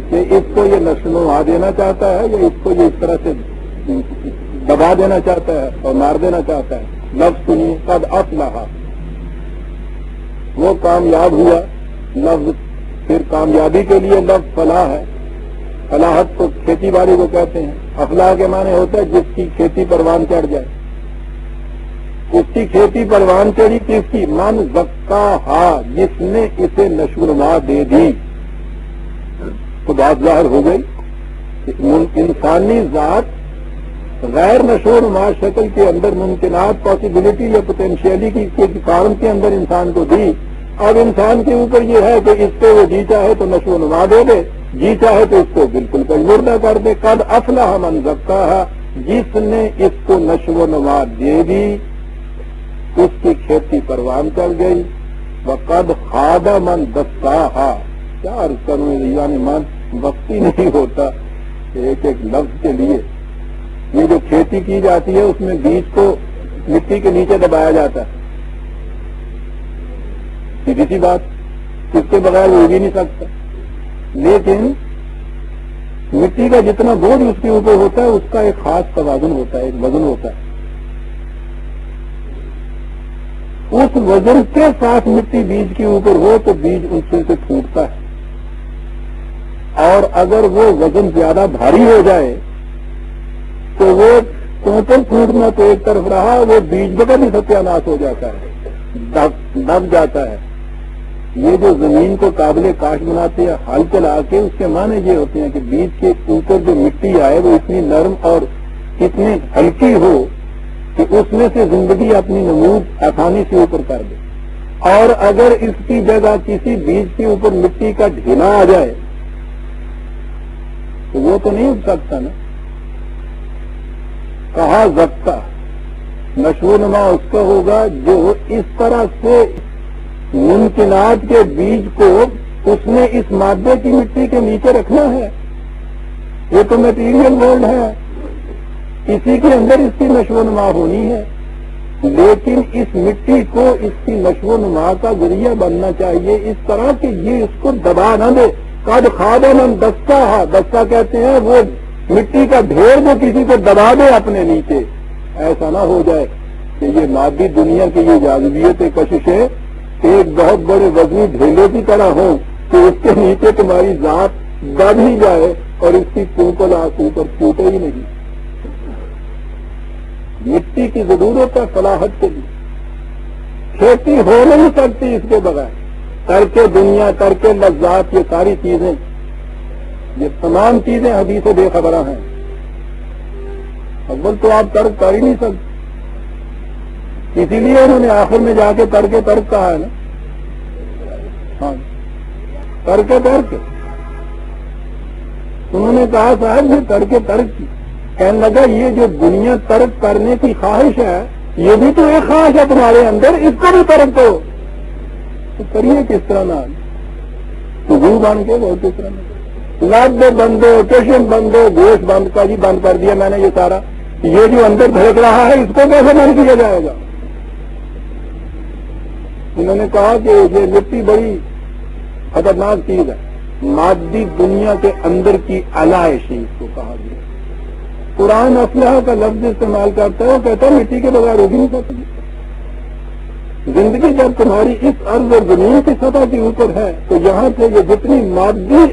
کہ اس کو یہ نشو و نما دینا چاہتا ہے یا اس کو یہ اس طرح سے دبا دینا چاہتا ہے اور مار دینا چاہتا ہے. لفظ سنیے، قد افلح، وہ کامیاب ہوا. لفظ پھر کامیابی کے لیے لفظ فلاح ہے. فلاحت تو کھیتی باڑی کو کہتے ہیں. افلاح کے معنی ہوتا ہے جس کی کھیتی پروان چڑھ جائے. اس کی کھیتی پروان چڑھی کس کی؟ من زکاہا، جس نے اسے نشو و نما دے دی. تو بات ظاہر ہو گئی انسانی ذات غیر نشو و نما شکل کے اندر ممکنات پاسبلٹی یا پوٹینشیلی کی فارم کے اندر انسان کو دی. اب انسان کے اوپر یہ ہے کہ اس کو وہ جی چاہے تو نشو و نما دے دے، جی چاہے تو اس کو بالکل مردہ کر دے. قد افلح من زکاہا، جس نے اس کو نشو و نما دے دی اس کی کھیتی پروان چل گئی. وقد خاب من دساہا، کیا عرض کروں یعنی من وقت ہی نہیں ہوتا ایک ایک لفظ کے لیے. یہ جو کھیتی کی جاتی ہے اس میں بیج کو مٹی کے نیچے دبایا جاتا ہے، سیدھی سی بات، اس کے بغیر وہ بھی نہیں سکتا. لیکن مٹی کا جتنا بوجھ اس کے اوپر ہوتا ہے اس کا ایک خاص توازن ہوتا ہے، ایک وزن ہوتا ہے. اس وزن کے ساتھ مٹی بیج کے اوپر ہو تو بیج اونچے سے پھوٹتا ہے، اور اگر وہ وزن زیادہ بھاری ہو جائے تو وہ ٹوٹل پھوٹنا تو ایک طرف رہا، وہ بیج کا بھی ستیاناش ہو جاتا ہے، دب جاتا ہے. یہ جو زمین کو قابل کاشت بناتے ہیں ہل چلا کے، اس کے معنی یہ ہوتے ہیں کہ بیج کے اوپر جو مٹی آئے وہ اتنی نرم اور اتنی ہلکی ہو کہ اس میں سے زندگی اپنی نمود آسانی سے اوپر کر دے. اور اگر اس کی جگہ کسی بیج کے اوپر مٹی کا ڈھیلا آ جائے تو وہ تو نہیں اٹھ سکتا نا. کہا زکا، نشو و نما اس کا ہوگا جو اس طرح سے ممکنات کے بیج کو اس نے اس مادے کی مٹی کے نیچے رکھنا ہے. یہ تو میٹیریل ورلڈ ہے، اسی کے اندر اس کی نشو و نما ہونی ہے. لیکن اس مٹی کو اس کی نشو و نما کا ذریعہ بننا چاہیے اس طرح کہ یہ اس کو دبا نہ دے. قد خاب من دساہا، دسا کہتے ہیں وہ مٹی کا ڈھیر جو کسی کو دبا دے اپنے نیچے. ایسا نہ ہو جائے کہ یہ مادی دنیا کی یہ جاذبیت کششیں ایک بہت بڑے وزنی ڈھیلے کی طرح ہوں کہ اس کے نیچے تمہاری ذات دب ہی جائے اور اس کی پونکل آنکھوں پر پھوٹے ہی نہیں. مٹی کی ضرورت ہے فلاحت کے لیے، کھیتی ہو نہیں سکتی اس کے بغیر. ترک دنیا، ترک لذات، یہ ساری چیزیں، یہ تمام چیزیں حدیث بے خبرہ ہیں. اول تو آپ ترک کر ہی نہیں سکتے، اسی لیے انہوں نے آخر میں جا کے ترک کہا ہے نا. ہاں، ترک انہوں نے کہا صاحب یہ ترک کی. کہنے لگا یہ جو دنیا ترک کرنے کی خواہش ہے یہ بھی تو ایک خواہش ہے تمہارے اندر، اس کو بھی ترک کرو. تو کریے کس طرح نہ تو بن کے وہ کس طرح نہ لب بندو، چشم بندو، گوشت بند کا جی بند کر دیا میں نے. یہ سارا یہ جو اندر بھڑک رہا ہے اس کو کیسے بند کیا جائے گا؟ انہوں نے کہا کہ یہ مٹی بڑی خطرناک چیز ہے، مادی دنیا کے اندر کی علائشی اس کو کہا گیا. قرآن افلاح کا لفظ استعمال کرتا ہے، وہ کہتا ہے مٹی کے بغیر اگ نہیں سکتی. زندگی جب تمہاری اس ارض اور زمین کی سطح کے اوپر ہے تو یہاں سے یہ جتنی مادی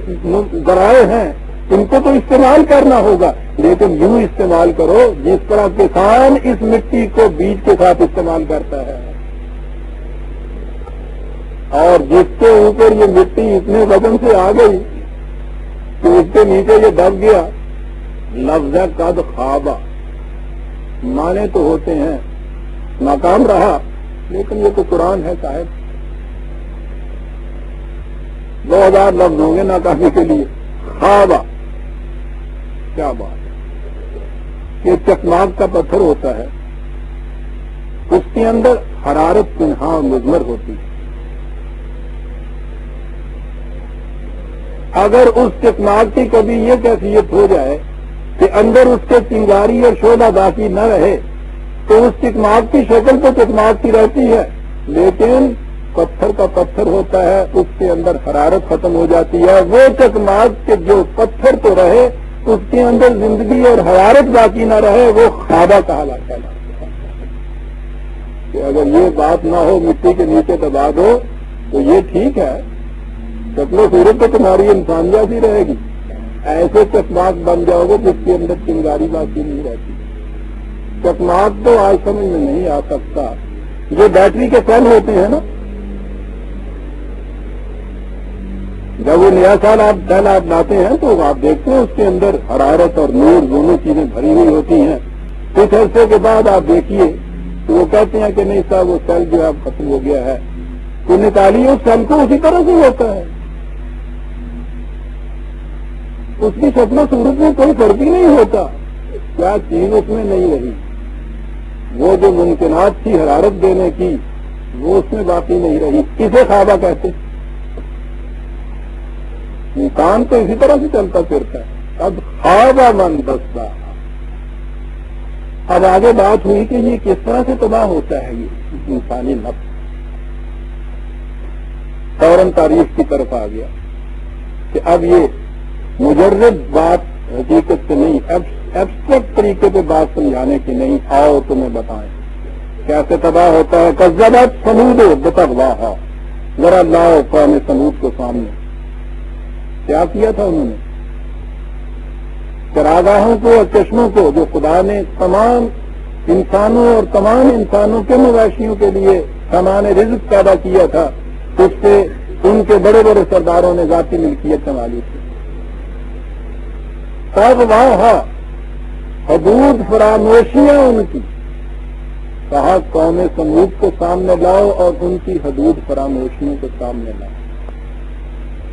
ذرائع ہیں ان کو تو استعمال کرنا ہوگا، لیکن یوں استعمال کرو جس طرح کسان اس مٹی کو بیج کے ساتھ استعمال کرتا ہے. اور جس کے اوپر یہ مٹی اتنے وزن سے آ گئی تو اس کے نیچے یہ دب گیا. لفظ قد خوابہ، معنی تو ہوتے ہیں ناکام رہا، لیکن یہ تو قرآن ہے صاحب. 2000 لفظ ہوں گے ناکامی کے لیے. خوابہ، کیا بات ہے. یہ چکماک کا پتھر ہوتا ہے، اس کے اندر حرارت پنہا مضمر ہوتی ہے. اگر اس چکماک کی کبھی یہ کیفیت ہو جائے کہ اندر اس کے چنگاری اور شعلہ باقی نہ رہے تو اس چکماک کی شکل تو چکماک کی رہتی ہے، لیکن پتھر کا پتھر ہوتا ہے، اس کے اندر حرارت ختم ہو جاتی ہے. وہ چکماک کے جو پتھر تو رہے اس کے اندر زندگی اور حرارت باقی نہ رہے، وہ خوابہ کہلاتا ہے. کہ اگر یہ بات نہ ہو مٹی کے نیچے دبا دو تو یہ ٹھیک ہے، شکل و صورت تو تمہاری انسان جیسی رہے گی. ایسے چکماک بن جاؤ گے جس کے اندر چنگاری باقی نہیں رہتی. چکماک تو آج سمجھ میں نہیں آ سکتا. جو بیٹری کے سیل ہوتے ہیں نا، جب وہ نیا سال آپ لاتے ہیں تو آپ دیکھتے ہیں اس کے اندر حرارت اور نور دونوں چیزیں بھری ہوئی ہوتی ہیں. کچھ عرصے کے بعد آپ دیکھیے تو وہ کہتے ہیں کہ نہیں صاحب وہ سیل جو ہے اب ختم ہو گیا ہے. تو نکالیے اس سیل کو اسی طرح سے ہوتا ہے. اس کی شکل و صورت میں کوئی فرق ہی نہیں ہوتا. کیا چیز اس میں نہیں رہی؟ وہ جو ممکنات تھی حرارت دینے کی وہ اس میں باقی نہیں رہی. کسے خوابہ کہتے؟ انسان تو اسی طرح سے چلتا پھرتا ہے. اب خوابہ من بستا. اب آگے بات ہوئی کہ یہ کس طرح سے تباہ ہوتا ہے یہ انسانی نفس. فوراً تاریخ کی طرف آ گیا کہ اب یہ مجرد بات حقیقت سے نہیں ایبسٹریکٹ طریقے پہ بات سمجھانے کی نہیں. آؤ تمہیں بتائیں کیسے تباہ ہوتا ہے. کذبت ثمود بطغواہا. ذرا لاؤ قوم ثمود کو سامنے. کیا کیا تھا انہوں نے؟ چراگاہوں کو اور چشموں کو جو خدا نے تمام انسانوں اور تمام انسانوں کے مویشیوں کے لیے سامان رزق پیدا کیا تھا اس سے ان کے بڑے بڑے سرداروں نے ذاتی ملکیت سنبھالی تھی. تغواہا حدود فراموشیاں ان کی. کہا قوم ثمود کو سامنے لاؤ اور ان کی حدود فراموشیوں کو سامنے لاؤ.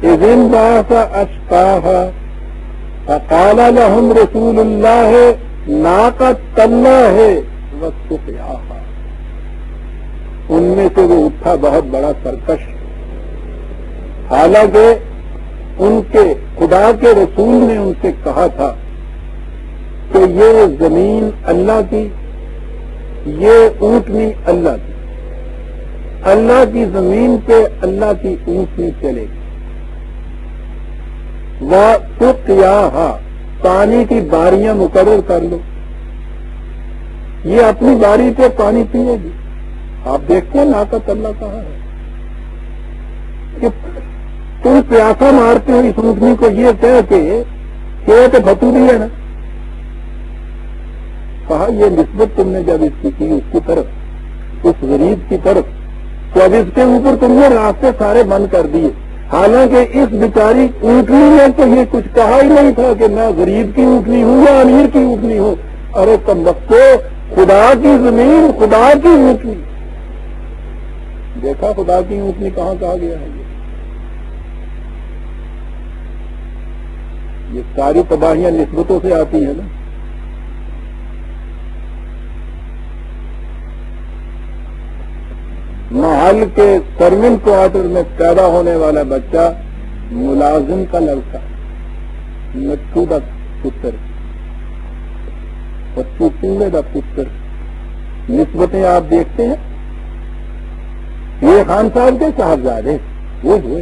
اذ انبعث اشقاها فقال لهم رسول الله ناقة الله وسقياها. ان میں سے وہ اٹھا بہت بڑا سرکش. حالانکہ ان کے خدا کے رسول نے ان سے کہا تھا کہ یہ زمین اللہ کی، یہ اونٹنی اللہ کی. اللہ کی زمین پہ اللہ کی اونٹنی چلے گی. وَسُقْيَاهَا. پانی کی باریاں مقرر کر لو. یہ اپنی باری پہ پانی پیے گی. آپ دیکھتے ہیں ناقت اللہ کہاں ہے کہ تم پیاسا مارتے ہو اس اونٹنی کو یہ کہہ کے کہ وہ تو بھتوری ہے نا. کہا یہ نسبت تم نے جب اس کی اس کی طرف، اس غریب کی طرف، تو اب اس کے اوپر تم نے راستے سارے بند کر دیے. حالانکہ اس بیچاری اونٹنی نے تو یہ کچھ کہا ہی نہیں تھا کہ میں غریب کی اونٹنی ہوں یا امیر کی اونٹنی ہوں. ارے کمبختو، خدا کی زمین، خدا کی اونٹنی. دیکھا خدا کی اونٹنی کہاں کہا گیا ہے. یہ ساری تباہیاں نسبتوں سے آتی ہیں نا. محل کے سرونٹ کوارٹر میں پیدا ہونے والا بچہ ملازم کا لڑکا، مٹھو کا پتر، بچو چولہے کا پتر. نسبتیں آپ دیکھتے ہیں. یہ خان صاحب کے صاحبزادے وہ ہوئے.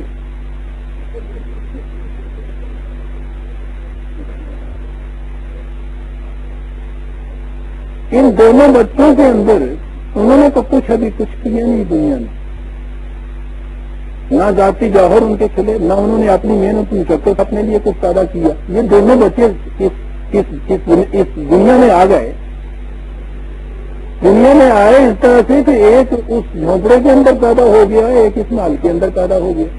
ان دونوں بچوں کے اندر انہوں نے تو کچھ ابھی کچھ کیا نہیں دنیا میں. نہ ذاتی جوہر ان کے کھلے، نہ انہوں نے اپنی محنت مشقت اپنے لیے کچھ پیدا کیا. یہ دونوں بچے اس دنیا میں آ گئے. دنیا میں آئے اس طرح سے کہ ایک اس جھونپڑے کے اندر پیدا ہو گیا، ایک اس محل کے اندر پیدا ہو گیا.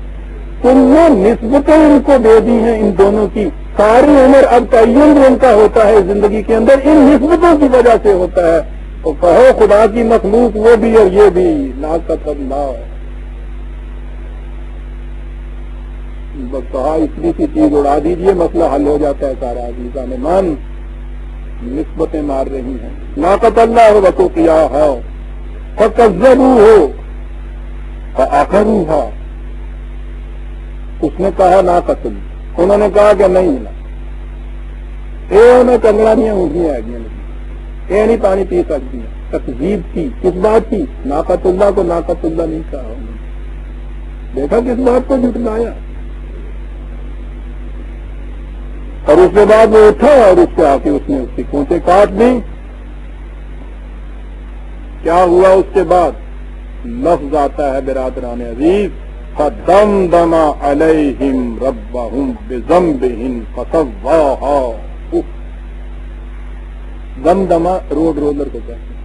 تم نے نسبتیں ان کو دے دی ہیں ان دونوں کی. ساری عمر اب تعین جو ان کا ہوتا ہے زندگی کے اندر ان نسبتوں کی وجہ سے ہوتا ہے. تو کہو خدا کی مخلوق وہ بھی اور یہ بھی. ناقت اللہ. بس کہا اتنی سی چیز اڑا دیجیے مسئلہ حل ہو جاتا ہے سارا. عزیزان مان نسبتیں مار رہی ہیں. ناقت اللہ وسقیاہا فکذبوہ فعقروہا. اس نے کہا ناقت اللہ، انہوں نے کہا کہ نہیں ملا. انہیں کنگڑا دیا اونٹنیاں آ گیا، یہ نہیں پانی پی سکتی. تکذیب کی کس بات کی؟ ناقت اللہ کو ناقت اللہ نہیں کہا. دیکھا کس بات کو جھٹلایا. اور اس کے بعد وہ اٹھا اور اس کے آ کے اس نے اس کی کونچے کاٹ دی. کیا ہوا اس کے بعد؟ لفظ آتا ہے برادران عزیز، فَدَمْدَمَ عَلَيْهِمْ رَبَّهُمْ بِذَنبِهِمْ فَسَوَّاهَا. دمدمہ روڈ رولر کو کہتے ہیں.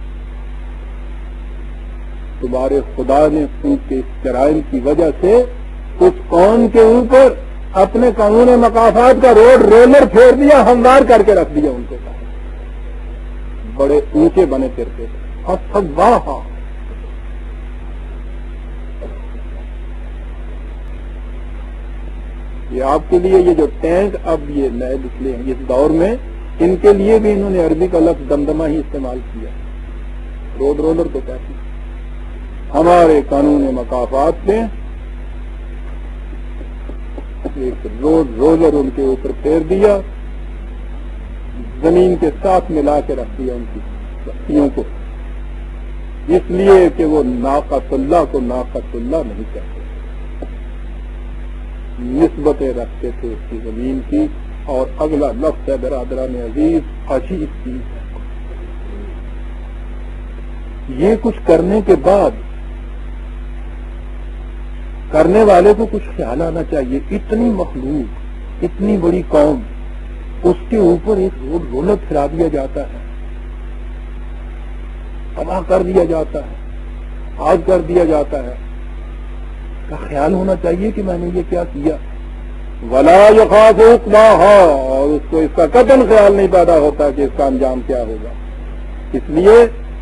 تمہارے خدا نے ان کے جرائم کی وجہ سے اس قوم کے اوپر اپنے قانون مقافات کا رولر پھیر دیا، ہموار کر کے رکھ دیا ان کو، بڑے اونچے بنے پھرتے تھے، واہ یہ آپ کے لیے یہ جو ٹینک اب یہ نئے نکلے ہیں اس دور میں، ان کے لیے بھی انہوں نے عربی کا لفظ دمدمہ ہی استعمال کیا، رولر تو کہتے ہیں۔ ہمارے قانون مقافات میں ایک رولر ان کے اوپر پھیر دیا، زمین کے ساتھ ملا کے رکھ دیا ان کی بستیوں کو، اس لیے کہ وہ ناقۃ اللہ کو ناقۃ اللہ نہیں کہتے، نسبتیں رکھتے تھے اس کی زمین کی۔ اور اگلا لفظ ہے برادران عزیز، عجیب چیز ہے، یہ کچھ کرنے کے بعد کرنے والے کو کچھ خیال آنا چاہیے، اتنی مخلوق، اتنی بڑی قوم، اس کے اوپر ایک رولر پھرا دیا جاتا ہے، تباہ کر دیا جاتا ہے، آگ کر دیا جاتا ہے، کا خیال ہونا چاہیے کہ میں نے یہ کیا کیا۔ ولا یخاف عقباها، اور اس کو اس کا قطعاً خیال نہیں پیدا ہوتا کہ اس کا انجام کیا ہوگا، اس لیے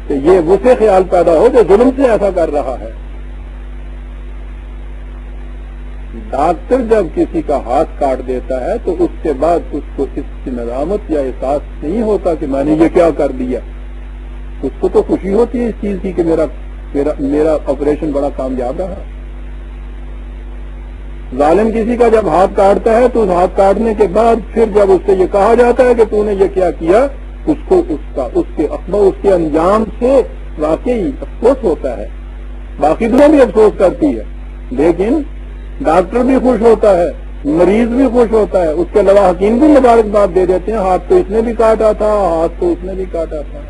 کہ یہ اسے خیال پیدا ہو جو ظلم سے ایسا کر رہا ہے۔ ڈاکٹر جب کسی کا ہاتھ کاٹ دیتا ہے تو اس کے بعد اس کو اس کی ندامت یا احساس نہیں ہوتا کہ میں نے یہ کیا کر دیا، اس کو تو خوشی ہوتی ہے اس چیز کی کہ میرا آپریشن بڑا کامیاب رہا۔ ظالم کسی کا جب ہاتھ کاٹتا ہے تو اس ہاتھ کاٹنے کے بعد پھر جب اس سے یہ کہا جاتا ہے کہ تو نے یہ کیا کیا، اس کو اس کے انجام سے واقعی افسوس ہوتا ہے، باقی دنیا بھی افسوس کرتی ہے، لیکن ڈاکٹر بھی خوش ہوتا ہے، مریض بھی خوش ہوتا ہے، اس کے علاوہ حکیم بھی مبارکباد دے دیتے ہیں، ہاتھ تو اس نے بھی کاٹا تھا، ہاتھ تو اس نے بھی کاٹا تھا۔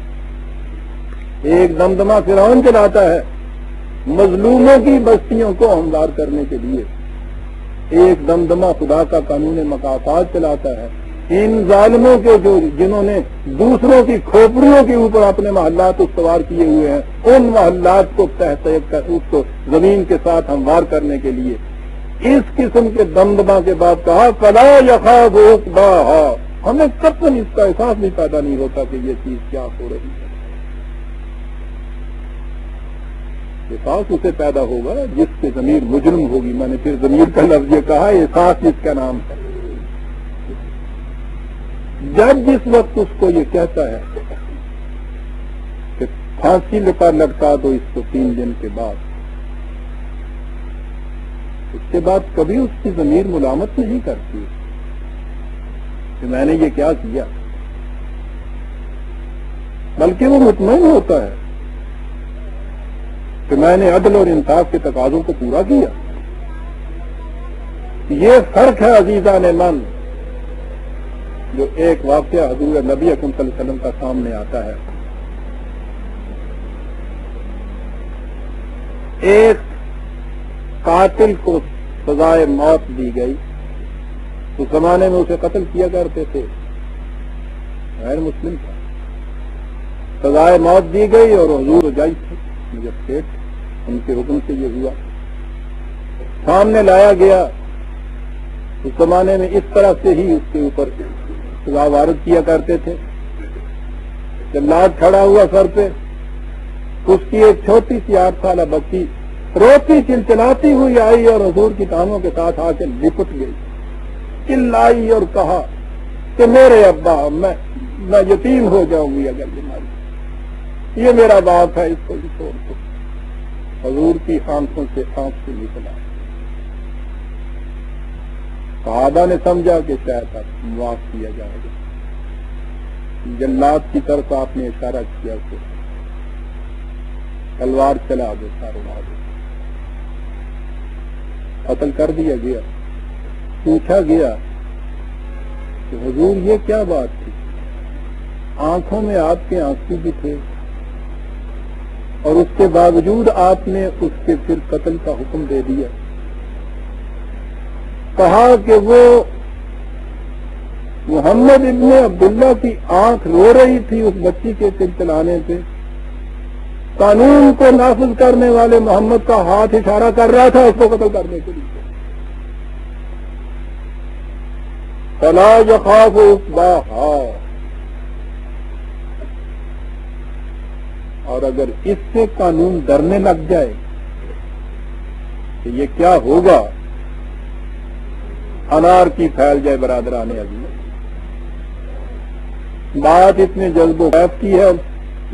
ایک دمدمہ فرعون چلاتا ہے مظلوموں کی بستیوں کو ہموار کرنے کے لیے، ایک دمدمہ خدا کا قانون مقافات چلاتا ہے ان ظالموں کے جنہوں نے دوسروں کی کھوپڑیوں کے اوپر اپنے محلات استوار کیے ہوئے ہیں، ان محلات کو تحقیق کر اس کو زمین کے ساتھ ہموار کرنے کے لیے اس قسم کے دمدمہ کے بعد کہا فلا یخاف عقباها، ہمیں قطعاً اس کا احساس بھی پیدا نہیں ہوتا کہ یہ چیز کیا ہو رہی ہے۔ احساس اسے پیدا ہوگا جس کے ضمیر مجرم ہوگی، میں نے پھر ضمیر کا لفظ یہ کہا، احساس جس کا نام ہے۔ جب جس وقت اس کو یہ کہتا ہے کہ پھانسی پر لٹکا دو اس کو 3 دن کے بعد، اس کے بعد کبھی اس کی ضمیر ملامت نہیں کرتی کہ میں نے یہ کیا کیا، بلکہ وہ مطمئن ہوتا ہے کہ میں نے عدل اور انصاف کے تقاضوں کو پورا کیا۔ یہ فرق ہے عزیزان من جو ایک واقعہ حضور نبی اکرم صلی اللہ علیہ وسلم کا سامنے آتا ہے۔ ایک قاتل کو سزائے موت دی گئی، اس زمانے میں اسے قتل کیا کرتے تھے، غیر مسلم تھا، سزائے موت دی گئی اور حضور جج تھے، مجسٹریٹ، ان کے حکم سے یہ ہوا، سامنے لایا گیا۔ اس زمانے میں اس طرح سے ہی اس کے اوپر سزا وارد کیا کرتے تھے۔ جلاد کھڑا ہوا سر پہ، اس کی ایک چھوٹی سی 8 سالہ بچی روتی چلچلاتی ہوئی آئی اور حضور کی ٹانگوں کے ساتھ آ کے لپٹ گئی، چلائی اور کہا کہ میرے ابا، میں یتیم ہو جاؤں گی اگر یہ میرا باپ ہے، اس کو بھی چھوڑ دو۔ حضور کی آنکھوں سے آنکھ سے نکلا۔ صحابہ نے سمجھا کہ شاید اب معاف کیا جائے گا۔ جلاد کی طرف آپ نے اشارہ کیا کہ تلوار چلا دو، سارا دو، قتل کر دیا گیا۔ پوچھا گیا کہ حضور یہ کیا بات تھی، آنکھوں میں آپ کے آنسو بھی تھے اور اس کے باوجود آپ نے اس کے پھر قتل کا حکم دے دیا۔ کہا کہ وہ محمد ابن عبداللہ کی آنکھ رو رہی تھی اس بچی کے چلچلانے سے، قانون کو نافذ کرنے والے محمد کا ہاتھ اشارہ کر رہا تھا اس کو قتل کرنے کے لیے۔ فلا یخاف عقباہا، اور اگر اس سے قانون ڈرنے لگ جائے کہ یہ کیا ہوگا، انار کی پھیل جائے برادران عزیز۔ بات اتنے جذب و خیف کی ہے،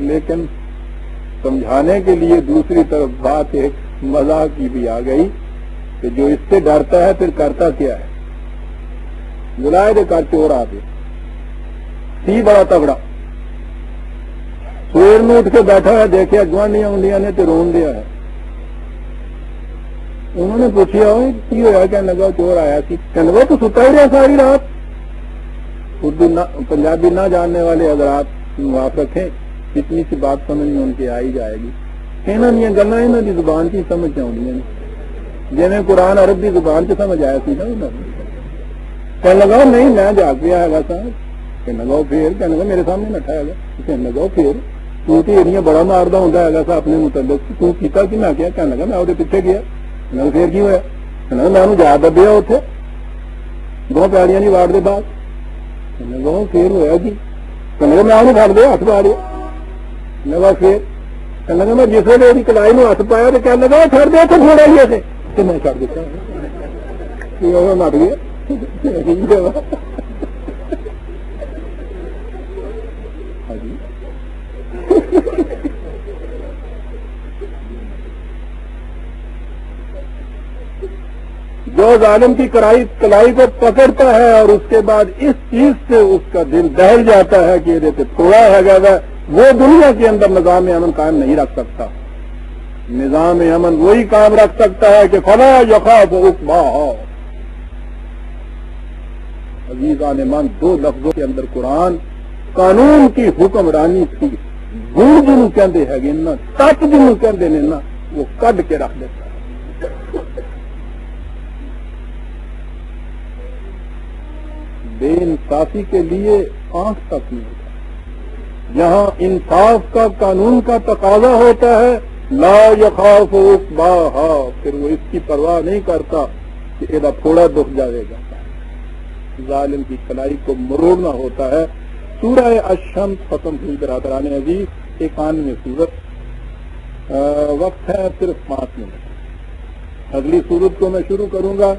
لیکن سمجھانے کے لیے دوسری طرف بات ایک مزاح کی بھی آ گئی کہ جو اس سے ڈرتا ہے پھر کرتا کیا ہے؟ بلائے دے کر چور آ گئے، سی بڑا تگڑا، سویر میں اٹھ کے بیٹھا ہے، دیکھے گوانڈیاں انڈیاں نے تو رون دیا ہے۔ انہوں نے پوچھا کی ہوا، کہنے لگا چور آیا سی، کہنے لگا تو ستا ہی رہا ساری رات۔ اردو پنجابی نہ جاننے والے حضرات معاف رکھیں، اتنی سی بات سمجھ میں ان کے آئی جائے گی، انہوں نے گلا یہاں کی زبان کی سمجھ آئی، جی قرآن عرب کی زبان سے سمجھ آیا سی نا انہوں نے۔ کہنے لگا نہیں میں جاگ پیا ہے صاحب، کہنے لگا پھر، کہنے لگا میرے سامنے نٹھا ہے، کہنے لگا پھر تو ایڑیاں بڑا ماردا ہوں سا اپنے متعلق، تو کیتا کہ میں کیا؟ کہنے لگا میں وہ پیچھے گیا، پھر کی ہوا؟ کہنے لگا میں جا دبیا اتنے دو پیڑیاں نہیں واڑ دے بعد، کہنے لگا پھر ہوا جی، کہنے لگا میں انہوں پڑ دیا ہاتھ پا لیا، کہنے لگا پھر، کہنے لگا میں جس ویلے کلائی میں ہاتھ پایا تو کہنے لگا چھڑ دیا تو تھوڑا ہی ایسے، تو میں چھڑ دیتا نٹ گیا۔ جو ظالم کی کلائی کو پکڑتا ہے اور اس کے بعد اس چیز سے اس کا دل دہل جاتا ہے کہ یہ تھوڑا ہے گا، وہ دنیا کے اندر نظام امن قائم نہیں رکھ سکتا۔ نظام امن وہی قائم رکھ سکتا ہے کہ فلا یخاف عقباہا۔ عزیزان من، دو لفظوں کے اندر قرآن قانون کی حکمرانی کی گن جنوں کہندے ہے گے نا، تک جنوں کہندے نے نا، وہ کڈ کے رکھ دیتا ہے۔ بے انصافی کے لیے آنکھ تک نہیں ہوتا، جہاں انصاف کا قانون کا تقاضا ہوتا ہے لا یخاف عقباہا، پھر وہ اس کی پرواہ نہیں کرتا کہ یہ تھوڑا دکھ جائے گا۔ ظالم کی کلائی کو مروڑنا ہوتا ہے۔ سورہ الشمس ختم ہوئی برادران عزیز، 91 سورت، وقت ہے صرف 5 منٹ۔ اگلی سورت کو میں شروع کروں گا